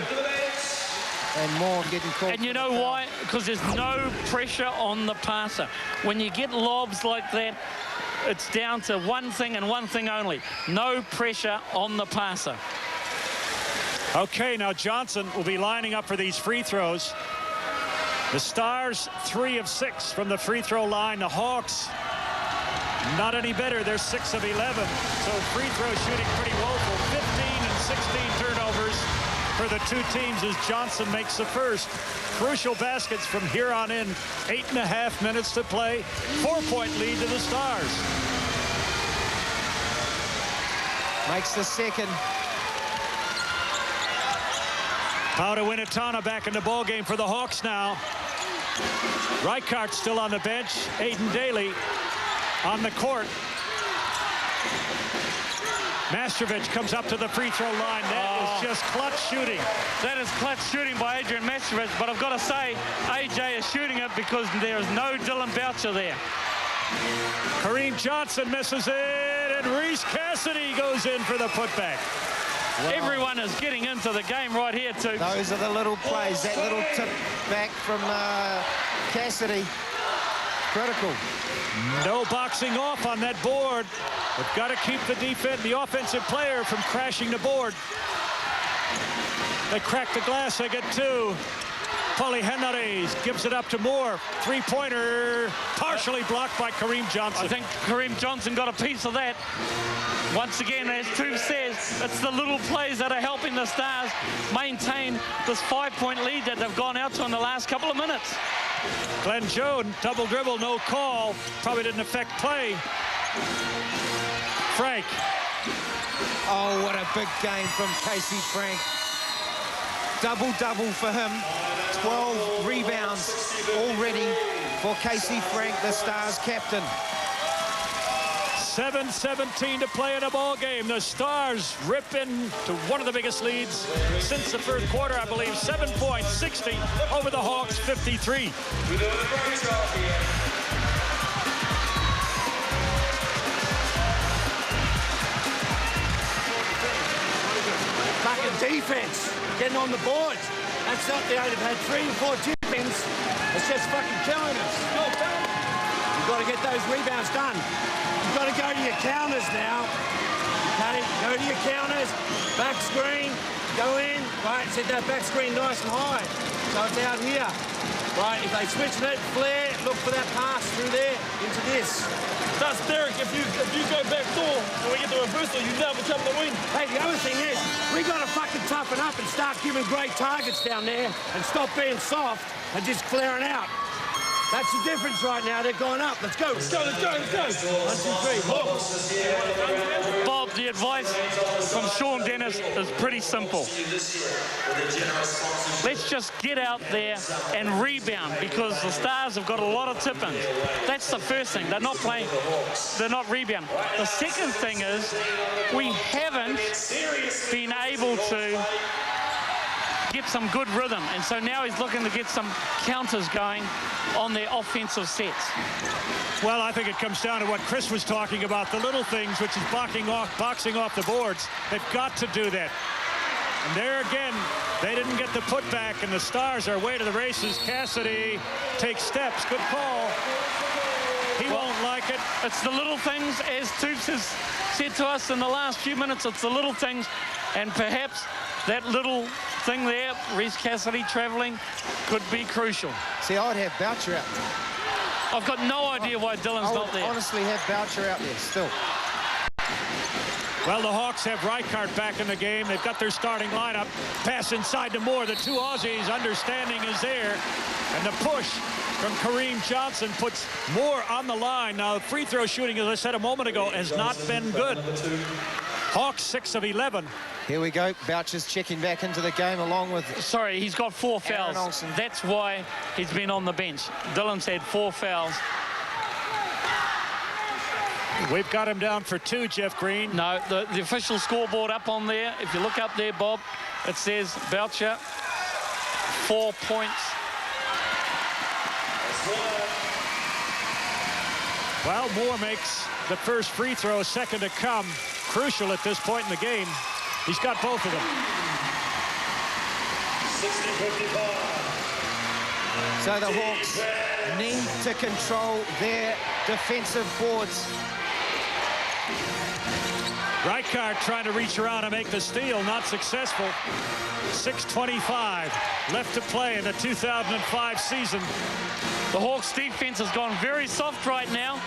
and Moore getting caught. And you know why? Because there's no pressure on the passer. When you get lobs like that, it's down to one thing and one thing only. No pressure on the passer. Okay, now Johnson will be lining up for these free throws. The Stars, 3 of 6 from the free throw line. The Hawks, not any better. They're 6 of 11. So free throw shooting pretty woeful. 15 and 16 turnovers for the 2 teams as Johnson makes the first. Crucial baskets from here on in. 8.5 minutes to play. 4-point lead to the Stars. Makes the second. Pauta Winatana back in the ballgame for the Hawks now. Reichart still on the bench. Aiden Daly on the court. Mastrovic comes up to the free throw line. That is just clutch shooting. That is clutch shooting by Adrian Mastrovic, but I've got to say, AJ is shooting it because there is no Dylan Boucher there. Kareem Johnson misses it, and Reese Cassidy goes in for the putback. Wow. Everyone is getting into the game right here, too. Those are the little plays. That little tip back from Cassidy. Critical. No boxing off on that board. We've got to keep the offensive player from crashing the board. They crack the glass. They get 2. Paulie Henare gives it up to Moore. 3-pointer partially blocked by Kareem Johnson. I think Kareem Johnson got a piece of that. Once again, as Tuve says, it's the little plays that are helping the Stars maintain this 5-point lead that they've gone out to in the last couple of minutes. Glenn Jones, double dribble, no call. Probably didn't affect play. Frank. Oh, what a big game from Casey Frank. Double-double for him. 12 rebounds already for Casey Frank, the Stars captain. 7:17 to play in a ball game. The Stars rip into one of the biggest leads since the first quarter, I believe. 7 points, 60 over the Hawks, 53. Fucking defense, getting on the boards. That's not the only. They've had 3 or 4 tip-ins. It's just is fucking killing us. You've got to get those rebounds done. You've got to go to your counters now. Okay, go to your counters, back screen, go in, right, set that back screen nice and high. So it's out here. Right, if they switch it, flare, look for that pass through there into this. That's Derek, if you go back door and we get the reversal, you never come to win. Hey, the other thing is, we got to fucking toughen up and start giving great targets down there and stop being soft and just flaring out. That's the difference right now. They're going up. Let's go. Let's go. Let's go. Let's go. 1, 2, 3. Bob, the advice from Sean Dennis is pretty simple. Let's just get out there and rebound because the Stars have got a lot of tip-ins. That's the first thing. They're not playing. They're not rebounding. The second thing is we haven't been able to get some good rhythm, and so now he's looking to get some counters going on their offensive sets. Well, I think it comes down to what Chris was talking about, the little things, which is boxing off the boards. They've got to do that. And there again, they didn't get the putback, and the Stars are away to the races. Cassidy takes steps. Good call. He won't like it. It's the little things, as Toops has said to us in the last few minutes, it's the little things, and perhaps that little thing there, Reece Cassidy travelling, could be crucial. See, I'd have Boucher out there. I've got no idea why Dylan's not there. I would honestly have Boucher out there still. Well, the Hawks have Reichart back in the game. They've got their starting lineup. Pass inside to Moore. The two Aussies, understanding is there. And the push from Kareem Johnson puts Moore on the line. Now, free throw shooting, as I said a moment ago, has not been good. Hawks 6 of 11. Here we go. Boucher's checking back into the game along with... Sorry, he's got 4 fouls. That's why he's been on the bench. Dylan's had 4 fouls. We've got him down for 2, Jeff Green. No, the official scoreboard up on there. If you look up there, Bob, it says Boucher, 4 points. Well, Moore makes the first free throw, second to come. Crucial at this point in the game. He's got both of them. 60-55. So the Hawks need to control their defensive boards. Reichart trying to reach around and make the steal, not successful. 6:25 left to play in the 2005 season. The Hawks defense has gone very soft right now.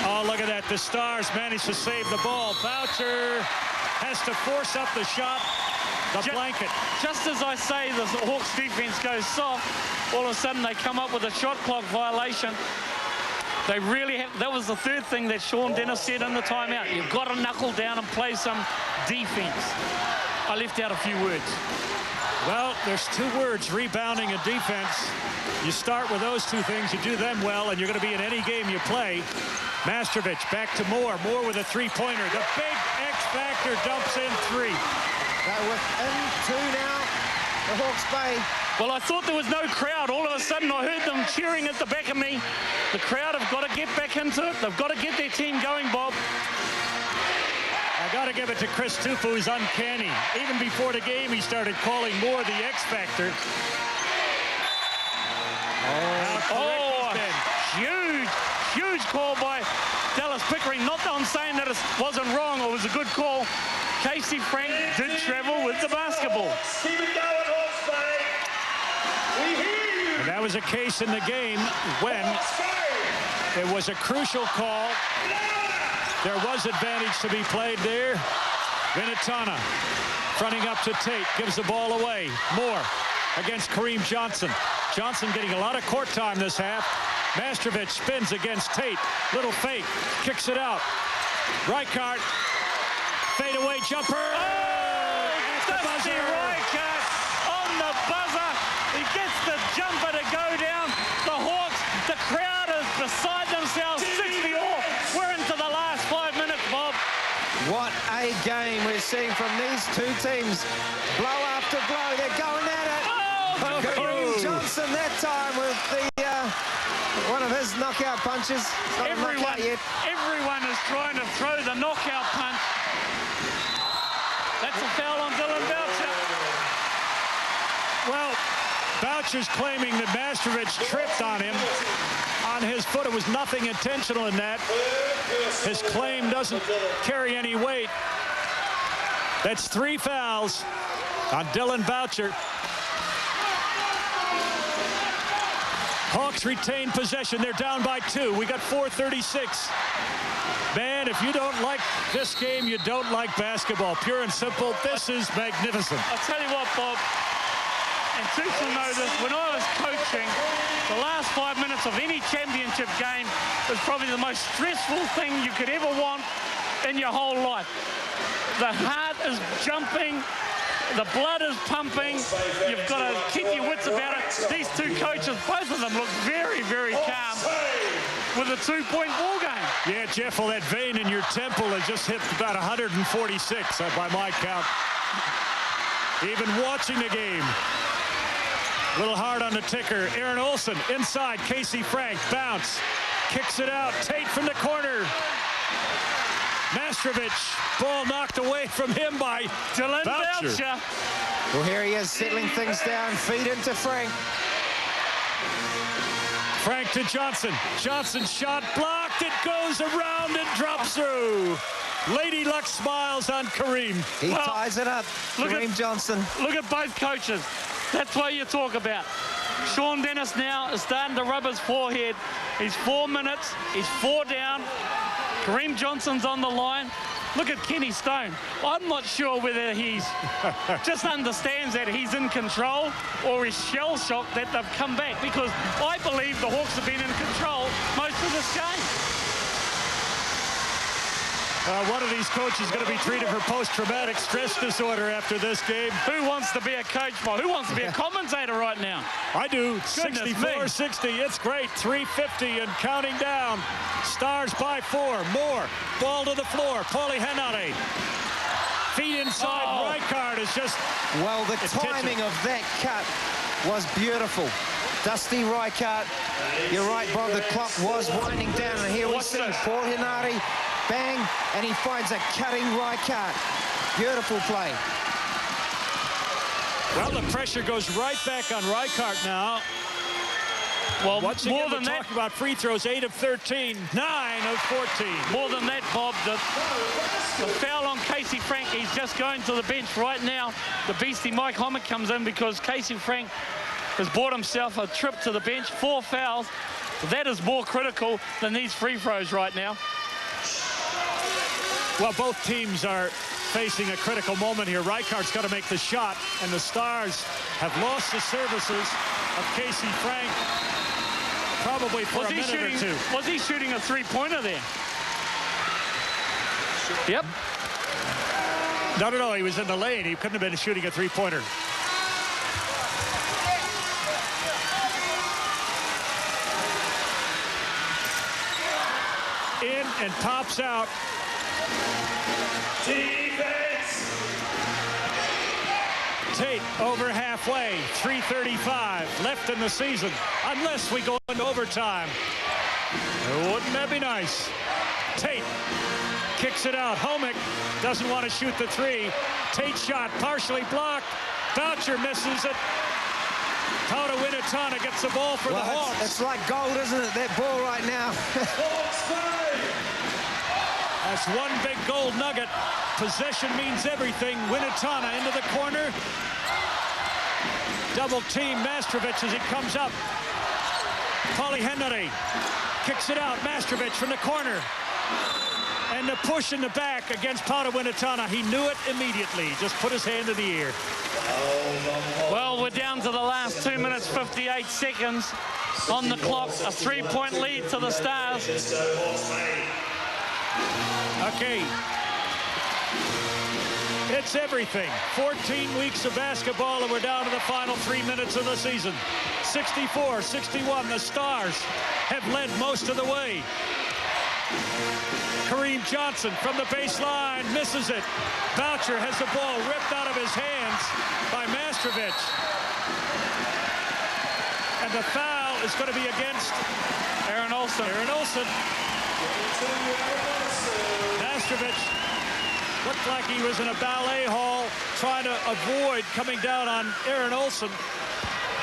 Oh, look at that. The Stars managed to save the ball. Boucher has to force up the shot. The blanket. Just as I say the Hawks defense goes soft, all of a sudden they come up with a shot clock violation. They really have. That was the third thing that Sean Dennis said in the timeout. You've got to knuckle down and play some defense. I left out a few words. Well, there's 2 words, rebounding and defense. You start with those 2 things, you do them well, and you're going to be in any game you play. Mastrovic back to Moore. Moore with a 3-pointer. The big X factor dumps in 3. They're within 2 now. The Hawks Bay. Well, I thought there was no crowd. All of a sudden, I heard them cheering at the back of me. The crowd have got to get back into it. They've got to get their team going, Bob. I got to give it to Chris Tupu, who's uncanny. Even before the game, he started calling Moore the X factor. Huge call by Dallas Pickering. Not that I'm saying that it wasn't wrong or was a good call. Casey Frank did travel with the basketball. And that was a case in the game when it was a crucial call. There was advantage to be played there. Vinatana fronting up to Tate, gives the ball away. Moore against Kareem Johnson. Johnson getting a lot of court time this half. Mastrovic spins against Tate. Little fake, kicks it out. Reichart, fadeaway jumper. Oh, Dusty Reichart on the buzzer. He gets the jumper to go down. The Hawks, the crowd is beside themselves. 60 all. We're into the last 5 minutes, Bob. What a game we're seeing from these 2 teams. Blow after blow, they're going at it. Oh, Kareem Johnson that time with the one of his knockout punches. Not everyone yet. Everyone is trying to throw the knockout punch. That's a foul on Dylan Boucher. Well, Boucher's claiming that Mastrovic tripped on him on his foot. It was nothing intentional in that. His claim doesn't carry any weight. That's 3 fouls on Dylan Boucher. Hawks retain possession. They're down by 2. We got 4:36. Man, if you don't like this game, you don't like basketball. Pure and simple, this is magnificent. I'll tell you what, Bob, and Toots will know this, when I was coaching, the last 5 minutes of any championship game was probably the most stressful thing you could ever want in your whole life. The heart is jumping. The blood is pumping. You've got to keep your wits about it. These 2 coaches, both of them look very, very calm with a 2-point ball game. Yeah, Jeff, well, that vein in your temple has just hit about 146 by my count. Even watching the game. A little hard on the ticker. Aaron Olson inside. Casey Frank. Bounce. Kicks it out. Tate from the corner. Mastrovic. Ball knocked away from him by Dylan Boucher. Well, here he is settling things down. Feed into Frank. Frank to Johnson. Johnson shot blocked. It goes around and drops through. Lady Luck smiles on Kareem. He ties it up. Kareem Johnson. Look at both coaches. That's what you talk about. Sean Dennis now is starting to rub his forehead. He's 4 minutes. He's 4 down. Kareem Johnson's on the line. Look at Kenny Stone. I'm not sure whether he's just understands that he's in control or he's shell-shocked that they've come back, because I believe the Hawks have been in control most of this game. One of these coaches is going to be treated for post-traumatic stress disorder after this game. Who wants to be a coach? Well, who wants to be a commentator right now? I do. 64-60. It's great. 3:50 and counting down. Stars by 4. More. Ball to the floor. Paulie Henare. Feet inside. Rijkaard is just... Well, the timing of that cut was beautiful. Dusty Rijkaard. You're right, Bob. The clock was winding down. And here we see Paul Henare. Bang, and he finds a cutting Rijkaard. Beautiful play. Well, the pressure goes right back on Rijkaard now. Well, once again, we're talking about free throws, 8 of 13, 9 of 14. More than that, Bob, the foul on Casey Frank, he's just going to the bench right now. The beastie Mike Hommick comes in because Casey Frank has bought himself a trip to the bench. 4 fouls. That is more critical than these free throws right now. Well, both teams are facing a critical moment here. Rijkaard's got to make the shot, and the Stars have lost the services of Casey Frank probably for a minute or 2. Was he shooting a 3-pointer there? Yep. No, he was in the lane. He couldn't have been shooting a 3-pointer. In and pops out. Defense. Tate over halfway, 3:35 left in the season, unless we go into overtime. Wouldn't that be nice? Tate kicks it out. Hommick doesn't want to shoot the 3. Tate shot partially blocked. Boucher misses it. Tauta Winatana gets the ball for the Hawks. It's like gold, isn't it, that ball right now? That's one big gold nugget. Possession means everything. Winatana into the corner. Double team Mastrovic as he comes up. Paulie Henare kicks it out. Mastrovic from the corner. And the push in the back against Tauta Winatana. He knew it immediately. Just put his hand in the air. Well, we're down to the last 2 minutes, 58 seconds on the clock. A 3-point lead to the Stars. Okay. It's everything. 14 weeks of basketball, and we're down to the final 3 minutes of the season. 64-61. The Stars have led most of the way. Kareem Johnson from the baseline misses it. Boucher has the ball ripped out of his hands by Mastrovic. And the foul is going to be against Aaron Olson. Mastrovic looked like he was in a ballet hall trying to avoid coming down on Aaron Olson.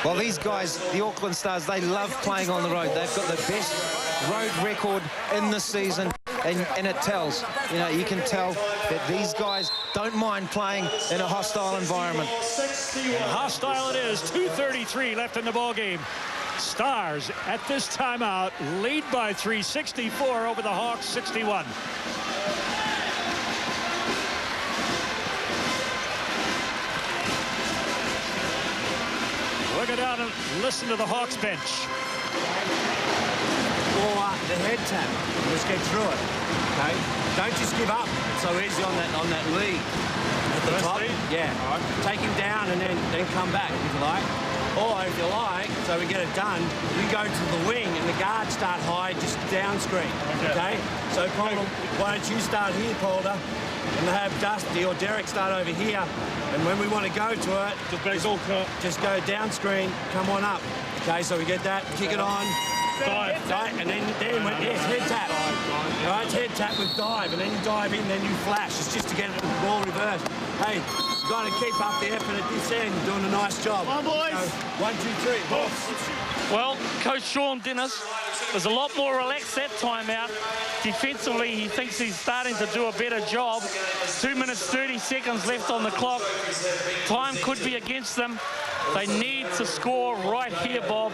Well, these guys, the Auckland Stars, they love playing on the road. They've got the best road record in the season, and it tells. You know, you can tell that these guys don't mind playing in a hostile environment. And hostile it is. 2:33 left in the ball game. Stars at this timeout lead by 3, 64 over the Hawks, 61. We'll go down and listen to the Hawks bench. Or the head tap. Let's get through it. Okay. Don't just give up. It's so easy on that lead at the top. Yeah. All right. Take him down and then come back if you like. Or if you like, so we get it done, you go to the wing and the guards start high, just down screen. Okay. So Polder, why don't you start here, Polder, and have Dusty or Derek start over here. And when we want to go to it, just go down screen, come on up. Okay, so we get that, kick it on, dive, and then yes, head tap. All right, head tap with dive, and then you dive in, then you flash. It's just to get the ball reversed. Hey, you've got to keep up the effort at this end. You're doing a nice job. Come on, boys. So, 1, 2, 3, boss. Well, Coach Sean Dennis was a lot more relaxed that time out. Defensively, he thinks he's starting to do a better job. 2 minutes, 30 seconds left on the clock. Time could be against them. They need to score right here, Bob,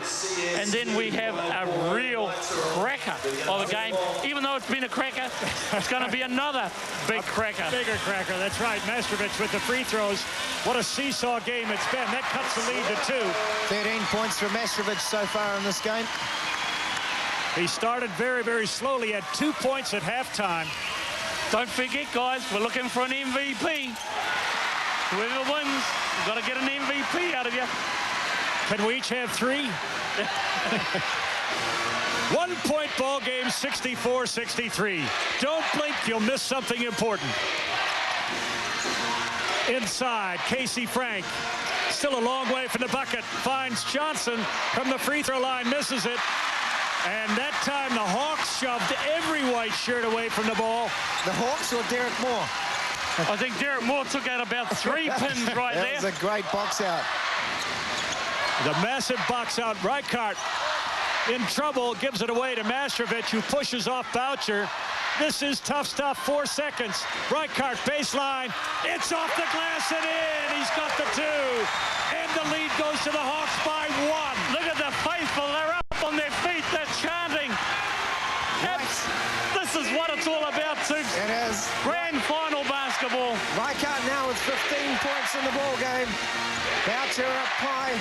and then we have a real cracker of a game. Even though it's been a cracker, it's going to be another big cracker. Bigger cracker, that's right. Mastrovic with the free throws. What a seesaw game it's been. That cuts the lead to 2. 13 points for Mastrovic so far in this game. He started very, very slowly, had 2 points at halftime. Don't forget, guys, we're looking for an MVP. Whoever wins, we've got to get an MVP out of you. Can we each have 3? 1 point ball game, 64-63. Don't blink, you'll miss something important. Inside, Casey Frank. Still a long way from the bucket. Finds Johnson from the free throw line, misses it. And that time the Hawks shoved every white shirt away from the ball. The Hawks or Derek Moore? I think Derek Moore took out about 3 pins right there. That was a great box out. The massive box out. Reichart in trouble, gives it away to Mastrovic, who pushes off Boucher. This is tough stuff. 4 seconds. Reichart baseline. It's off the glass and in. He's got the 2. And the lead goes to the Hawks by 1. Look at the faithful. They're up on their feet. They're chanting. This is what it's all about, Toops. It is. Grand final basketball. Reichart now with 15 points in the ball game. Boucher up high.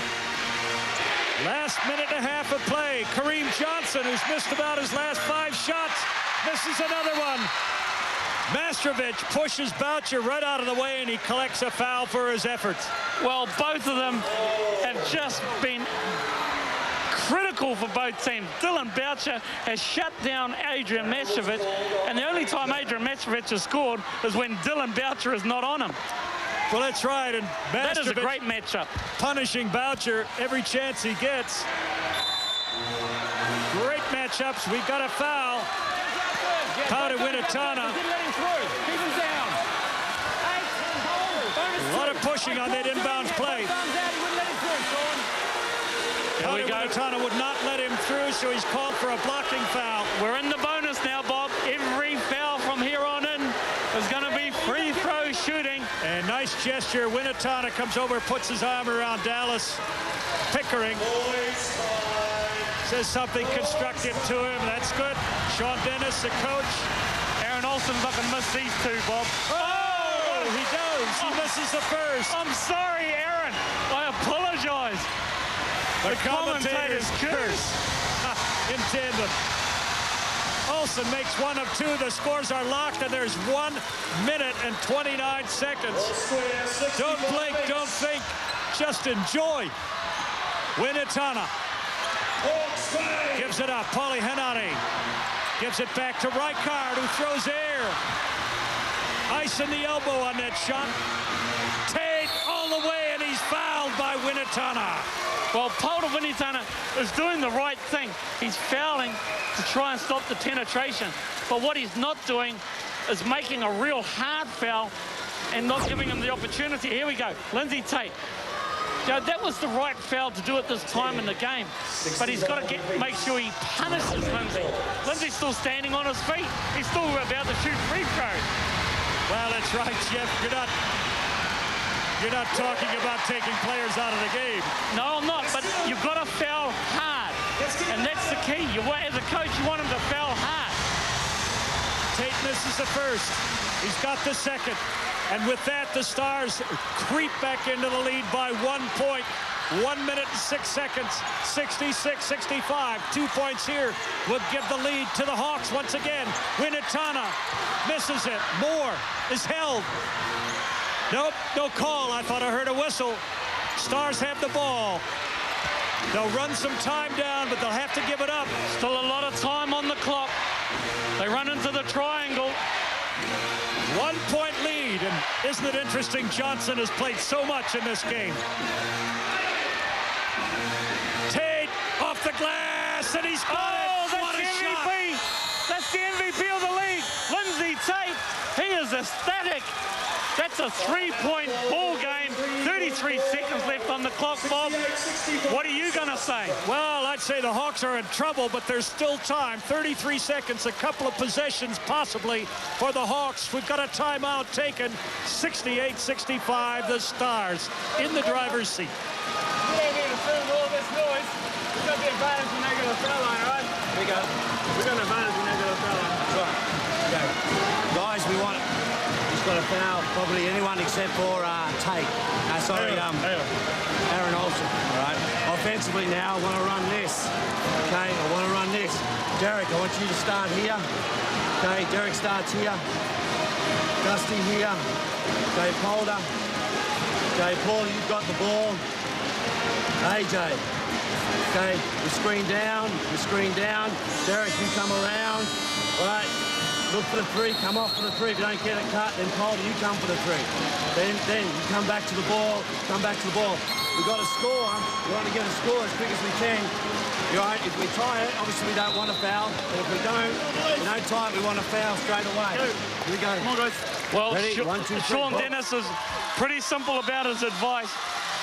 Last minute and a half of play. Kareem Johnson, who's missed about his last 5 shots, misses another one. Mastrovic pushes Boucher right out of the way, and he collects a foul for his efforts. Well, both of them have just been critical for both teams. Dylan Boucher has shut down Adrian Mastrovic, and the only time Adrian Mastrovic has scored is when Dylan Boucher is not on him. Well, that's right, and that is a great matchup. Punishing Boucher every chance he gets. Great matchups. We got a foul. Powder Winatana. A lot of pushing on that inbounds play. Powder Winatana would not let him through, so he's called for a blocking foul. We're in the bonus now, Bob. Every foul from here on in is going to be free throw shooting. And nice gesture. Winatana comes over, puts his arm around Dallas. Pickering says something constructive to him. That's good. Sean Dennis, the coach. Aaron Olsen's not going to miss these 2, Bob. Oh, he does. He misses the first. I'm sorry, Aaron. I apologize. The commentators curse in tandem. Olsen makes 1 of 2. The scores are locked, and there's 1 minute and 29 seconds. Don't blink, don't think, just enjoy. Winatana gives it up. Paulie Henare gives it back to Reichart, who throws air. Ice in the elbow on that shot. Tate all the way, and he's fouled by Winatana. Well, Powder Winatana is doing the right thing. He's fouling to try and stop the penetration. But what he's not doing is making a real hard foul and not giving him the opportunity. Here we go. Lindsay Tate You know, that was the right foul to do at this time in the game. But he's got to make sure he punishes Lindsay. Lindsay's still standing on his feet. He's still about to shoot free throws. Well, that's right, Jeff. You're not talking about taking players out of the game. No, I'm not. But you've got to foul hard. And that's the key. As a coach, you want him to foul hard. Tate misses the first. He's got the second. And with that, the Stars creep back into the lead by 1 point. 1 minute and 6 seconds. 66-65. 2 points here will give the lead to the Hawks once again. Winatana misses it. Moore is held. Nope, no call. I thought I heard a whistle. Stars have the ball. They'll run some time down, but they'll have to give it up. Still a lot of time on the clock. They run into the triangle. 1 point lead, and isn't it interesting? Johnson has played so much in this game. Tate off the glass, and he's got it. That's what the a MVP. shot. That's the MVP of the league. Lindsay Tate, he is ecstatic. That's a 3-point ball game. 33 seconds left on the clock, Bob. What are you going to say? Well, I'd say the Hawks are in trouble, but there's still time. 33 seconds, a couple of possessions possibly for the Hawks. We've got a timeout taken. 68-65, the Stars in the driver's seat. We don't need to film all this noise. We've got the advantage when they go to the foul line, all right? Here we go. We've got an advantage when they go to the foul line. That's right. Okay. Guys, we want it. Got a foul, probably anyone except for Tate. Aaron Olsen. All right. Offensively now, I want to run this. Okay, I want to run this. Derek, I want you to start here. Okay, Derek starts here. Dusty here. Okay, Polder. Okay, Paul, you've got the ball. AJ. Okay, we screen down. Derek, you come around. All right. Look for the three, come off for the three. If you don't get it cut, then Polder, you come for the three. Then you come back to the ball, We've got to score. We want to get a score as quick as we can. You're right, if we tie it, obviously we don't want to foul. But if we don't tie it, we want to foul straight away. Here we go. Come on, guys. Well, ready? 1, 2, 3. Sean Dennis is pretty simple about his advice.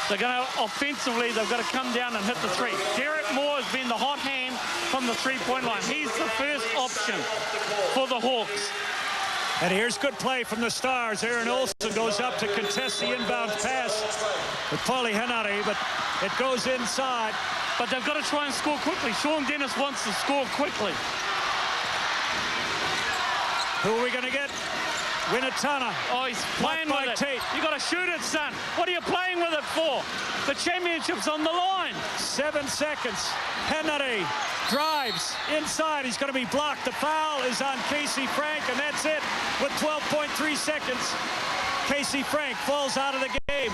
They're going to, offensively, they've got to come down and hit the three. Derek Moore has been the hot hand from the three-point line. He's the first option for the Hawks. And here's good play from the Stars. Aaron Olsen goes up to contest the inbound pass with Paulie Henare, but it goes inside. But they've got to try and score quickly. Sean Dennis wants to score quickly. Who are we going to get? Winatana. Oh, he's playing with it. Tate. You got to shoot it, son. What are you playing with it for? The championship's on the line. 7 seconds. Henare drives inside. He's going to be blocked. The foul is on Casey Frank, and that's it. With 12.3 seconds, Casey Frank falls out of the game.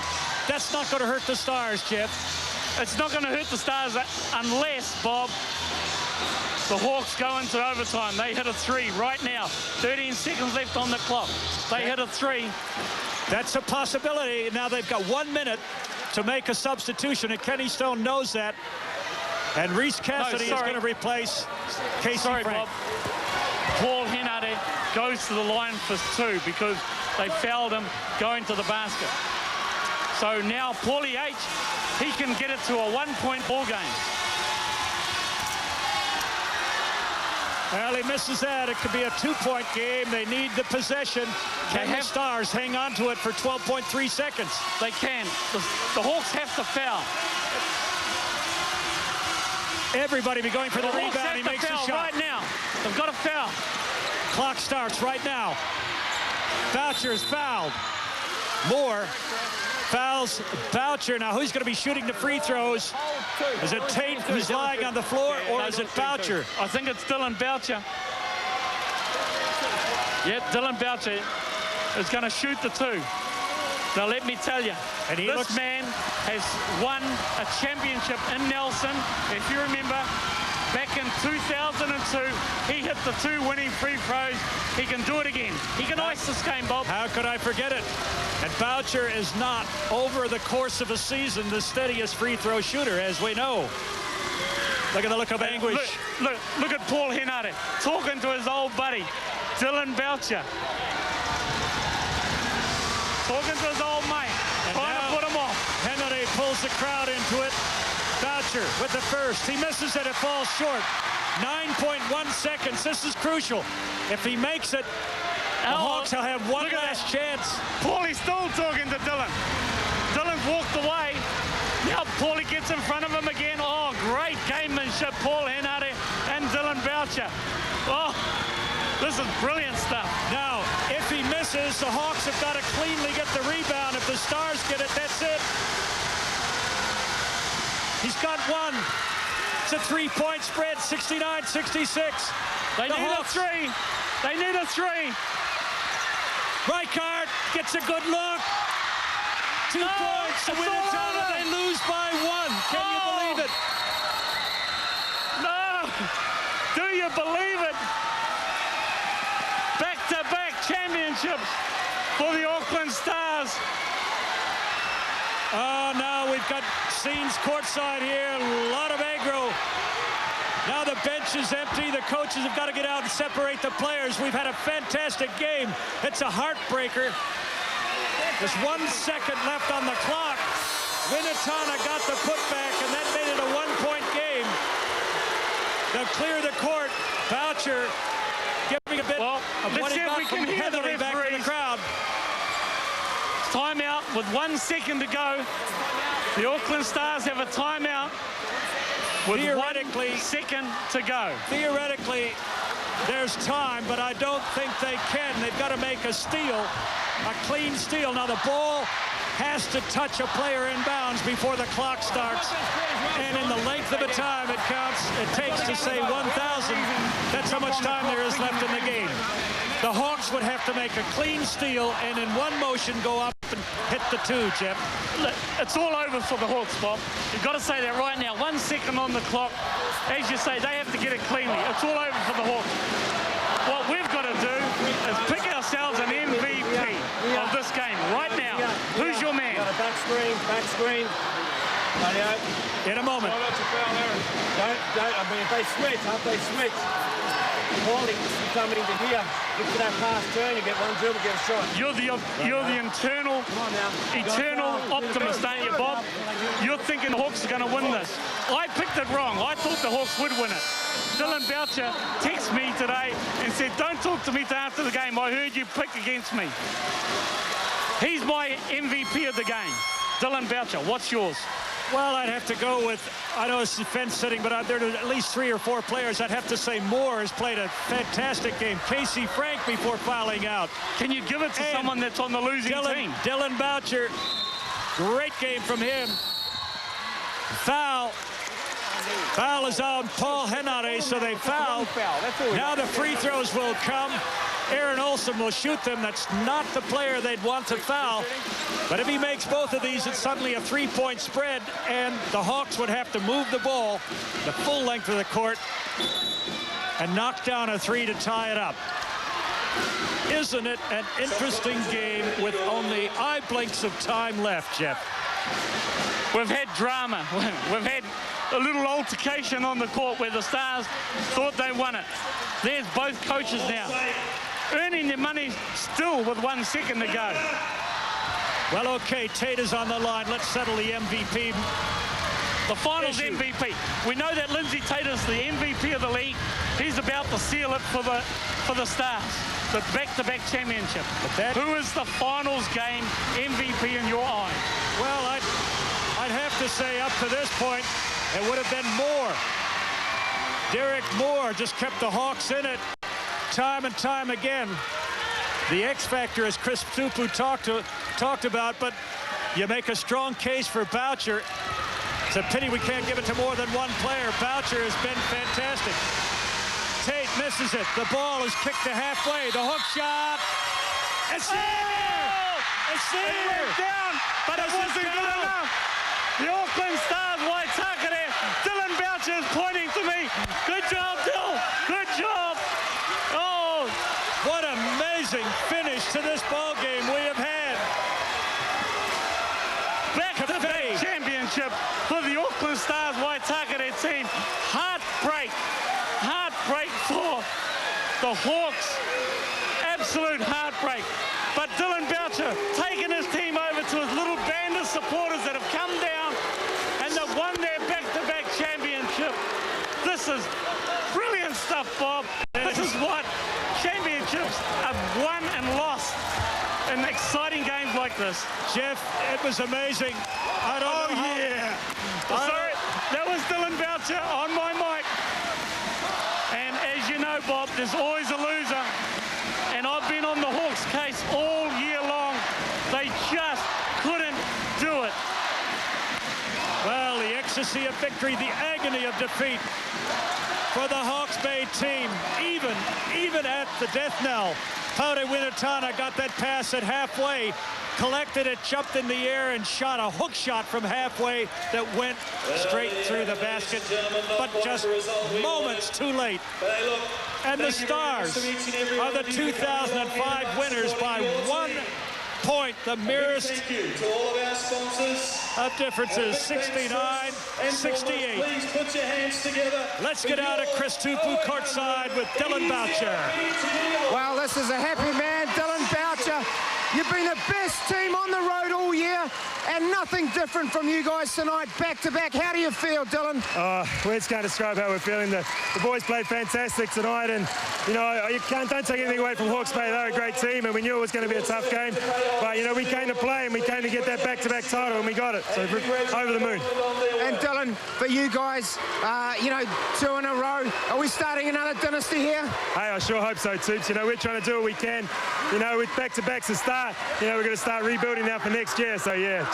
That's not going to hurt the Stars, Jeff. It's not going to hurt the Stars unless, Bob, the Hawks go into overtime. They hit a three right now. 13 seconds left on the clock. They hit a three. That's a possibility. Now they've got 1 minute to make a substitution, and Kenny Stone knows that. And Reese Cassidy is going to replace Casey Frank. Bob. Paul Henare goes to the line for two because they fouled him going to the basket. So now Paulie H, he can get it to a 1-point ball game. Well, he misses that. It could be a 2-point game. They need the possession. Can the Stars hang on to it for 12.3 seconds? They can. The Hawks have to foul. Everybody be going for the rebound. He makes a shot right now. They've got to foul. Clock starts right now. Boucher is fouled. Moore fouls Boucher. Now, who's going to be shooting the free throws? Is it Tate who's lying on the floor, or is it Boucher? I think it's Dylan Boucher. Yep, Dylan Boucher is going to shoot the two. Now, let me tell you, this man has won a championship in Nelson. If you remember, back in 2002, he hit the two winning free throws. He can do it again. He can ice this game, Bob. How could I forget it? And Boucher is not, over the course of a season, the steadiest free throw shooter, as we know. Look at the look of anguish. Look at Paul Henare talking to his old buddy, Dylan Boucher. Talking to his old mate, trying to put him off. Henare pulls the crowd Boucher with the first. He misses it. It falls short. 9.1 seconds. This is crucial. If he makes it, the Hawks will have one last chance. Paulie's still talking to Dylan. Dylan's walked away. Now Paulie gets in front of him again. Oh, great gamemanship, Paul Henare and Dylan Boucher. Oh, this is brilliant stuff. Now, if he misses, the Hawks have got to cleanly get the rebound. If the Stars get it, that's it. He's got one. It's a three-point spread, 69-66. They need a three. They need a three. Reichard gets a good look. 2 points to win it out, and they lose by 1. Can you believe it? No. Do you believe it? Back-to-back championships for the Auckland Stars. Oh, now we've got scenes courtside here. A lot of aggro. Now the bench is empty. The coaches have got to get out and separate the players. We've had a fantastic game. It's a heartbreaker. There's 1 second left on the clock. Winatana got the putback, and that made it a 1-point game. They'll clear the court. Boucher giving a bit of what he got from Heatherly back to the crowd. Timeout with 1 second to go. The Auckland Stars have a timeout with 1 second to go. Theoretically, there's time, but I don't think they can. They've got to make a steal, a clean steal. Now the ball has to touch a player in bounds before the clock starts. And in the length of the time it counts, it takes to say 1,000. That's how much time there is left in the game. The Hawks would have to make a clean steal and in one motion go up and hit the 2, Jeff. Look, it's all over for the Hawks, Bob. You've got to say that right now. 1 second on the clock. As you say, they have to get it cleanly. It's all over for the Hawks. What we've got to do is pick ourselves an MVP of this game right now. Who's your man? Back screen. In a moment. Don't. I mean, if they switch. Paulie, you come into here, look for that pass turn, you get one dribble, get a shot. You're the eternal optimist, aren't you, Bob? You're thinking the Hawks are going to win this. I picked it wrong. I thought the Hawks would win it. Dylan Boucher texted me today and said, don't talk to me till after the game. I heard you pick against me. He's my MVP of the game. Dylan Boucher, what's yours? Well, I'd have to go with, I know it's fence sitting, but there are at least 3 or 4 players. I'd have to say Moore has played a fantastic game. Casey Frank before fouling out. Can you give it to someone that's on the losing team? Dylan Boucher, great game from him. Foul is on Paul Henare, so they foul. Now the free throws will come. Aaron Olsen will shoot them. That's not the player they'd want to foul. But if he makes both of these, it's suddenly a 3-point spread, and the Hawks would have to move the ball the full length of the court and knock down a 3 to tie it up. Isn't it an interesting game with only eye blinks of time left, Jeff? We've had drama. We've had a little altercation on the court where the Stars thought they won it. There's both coaches now, earning their money still with 1 second to go. Well, okay, Tate is on the line. Let's settle the MVP. The finals MVP. We know that Lindsay Tate is the MVP of the league. He's about to seal it for the Stars. The back-to-back championship. Who is the finals game MVP in your eyes? Well, I'd have to say up to this point, it would have been Moore. Derek Moore just kept the Hawks in it time and time again. The X factor, as Chris Tupu talked about, but you make a strong case for Boucher. It's a pity we can't give it to more than one player. Boucher has been fantastic. Tate misses it. The ball is kicked to halfway. The hook shot. It's there! It's there! It went down, but it wasn't good enough. The Auckland Stars, Waitakere. Dylan Boucher is pointing to me. Good job, Dill. Good job. Oh, what amazing finish to this ball game we have had. Back-to-back championship for the Auckland Stars Waitakere team. Heartbreak for the Hawks. Absolute heartbreak. But Dylan Boucher taking his team over to his little band of supporters that have come down and they've won their back-to-back championship. This is brilliant stuff, Bob. This is what championships are won and lost in exciting games like this. Jeff, it was amazing. I don't know. Yeah. Sorry, that was Dylan Boucher on my mic. And as you know, Bob, there's always a loser. And I've been on the Hawks case all year long. They just couldn't do it. Well, the ecstasy of victory, the agony of defeat for the Hawke's Bay team, even at the death knell. Paure Winatana got that pass at halfway, collected it, jumped in the air, and shot a hook shot from halfway that went straight through the basket, but just moments too late. And the Stars are the 2005 winners by 1 point, the merest of differences, 69-68. Please put your hands together. Let's get out of Chris Tupu courtside with Dylan Boucher. Well, this is a happy man, Dylan Boucher. You've been the best team on the road all year, and nothing different from you guys tonight, back-to-back. How do you feel, Dylan? We just can't describe how we're feeling. The boys played fantastic tonight, and, you know, don't take anything away from Hawke's Bay. They're a great team, and we knew it was going to be a tough game. But, you know, we came to play, and we came to get that back-to-back title, and we got it. So, over the moon. And, Dylan, for you guys, you know, 2 in a row, are we starting another dynasty here? Hey, I sure hope so, Toops. You know, we're trying to do what we can. You know, with back-to-backs a start, you know, we're going to start rebuilding now for next year. So, yeah,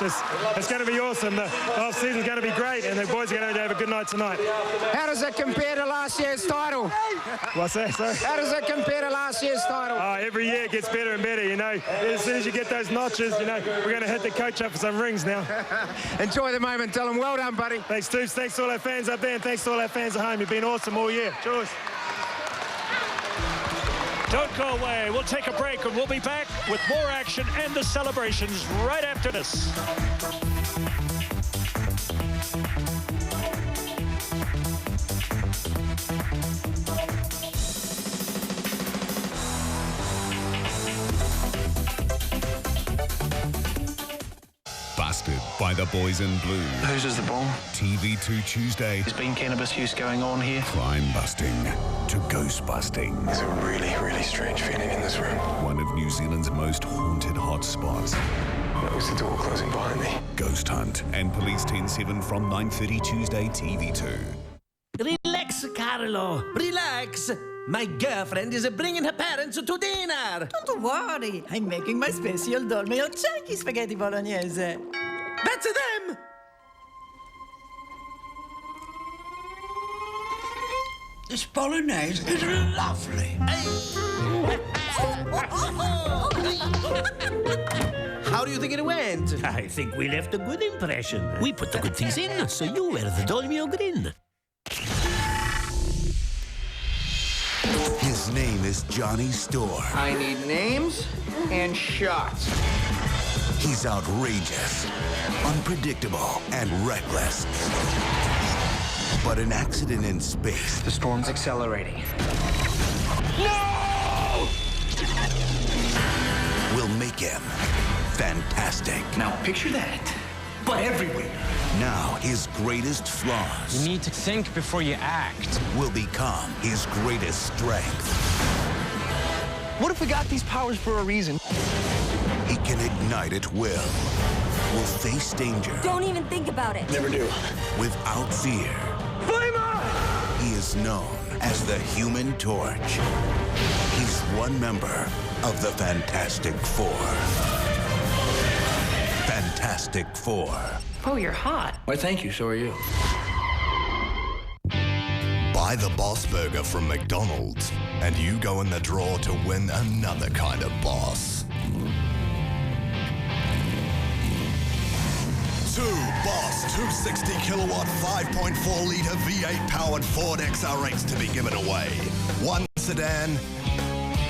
it's going to be awesome. The off-season's going to be great, and the boys are going to have a good night tonight. How does it compare to last year's title? What's that, sorry? How does it compare to last year's title? Every year it gets better and better, you know. As soon as you get those notches, you know, we're going to hit the coach up for some rings now. Enjoy the moment, Dylan. Well done, buddy. Thanks, Toops. Thanks to all our fans up there, and thanks to all our fans at home. You've been awesome all year. Cheers. Don't go away. We'll take a break, and we'll be back with more action and the celebrations right after this. Busted by the boys in blue. Whose is the ball? TV2 Tuesday. There's been cannabis use going on here. Crime busting to ghost busting. There's a really, really strange feeling in this room. One of New Zealand's most haunted hotspots. That was the door closing behind me. Ghost Hunt and Police 10-7 from 9:30 Tuesday, TV2. Relax, Carlo. Relax. My girlfriend is bringing her parents to dinner. Don't worry. I'm making my special dolme orecchie spaghetti bolognese. That's them. This bolognese is lovely. How do you think it went? I think we left a good impression. We put the good things in, so you wear the Dolmio grin. His name is Johnny Storr. I need names and shots. He's outrageous, unpredictable, and reckless. But an accident in space... The storm's accelerating. No! ...will make him fantastic. Now picture that, but everywhere. Now his greatest flaws... You need to think before you act. ...will become his greatest strength. What if we got these powers for a reason? He can ignite at will face danger. Don't even think about it. Never do. Without fear. He is known as the Human Torch. He's one member of the Fantastic Four. Fantastic Four. Oh, you're hot. Why, thank you. So are you. Buy the Boss Burger from McDonald's, and you go in the draw to win another kind of boss. 2 Boss 260 kilowatt 5.4 litre V8 powered Ford XR8s to be given away. 1 sedan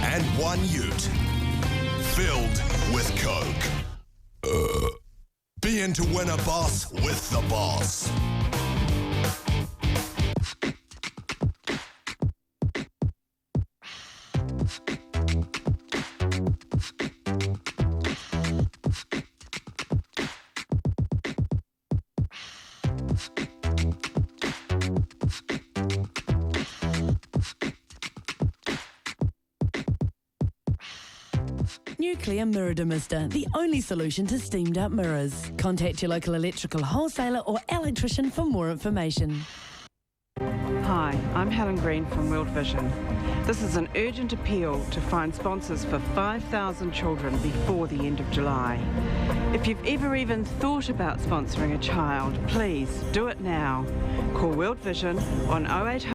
and 1 ute filled with Coke. Be in to win a boss with the boss. Nuclear Mirror Demister, the only solution to steamed up mirrors. Contact your local electrical wholesaler or electrician for more information. Hi, I'm Helen Green from World Vision. This is an urgent appeal to find sponsors for 5,000 children before the end of July. If you've ever even thought about sponsoring a child, please do it now. Call World Vision on 0800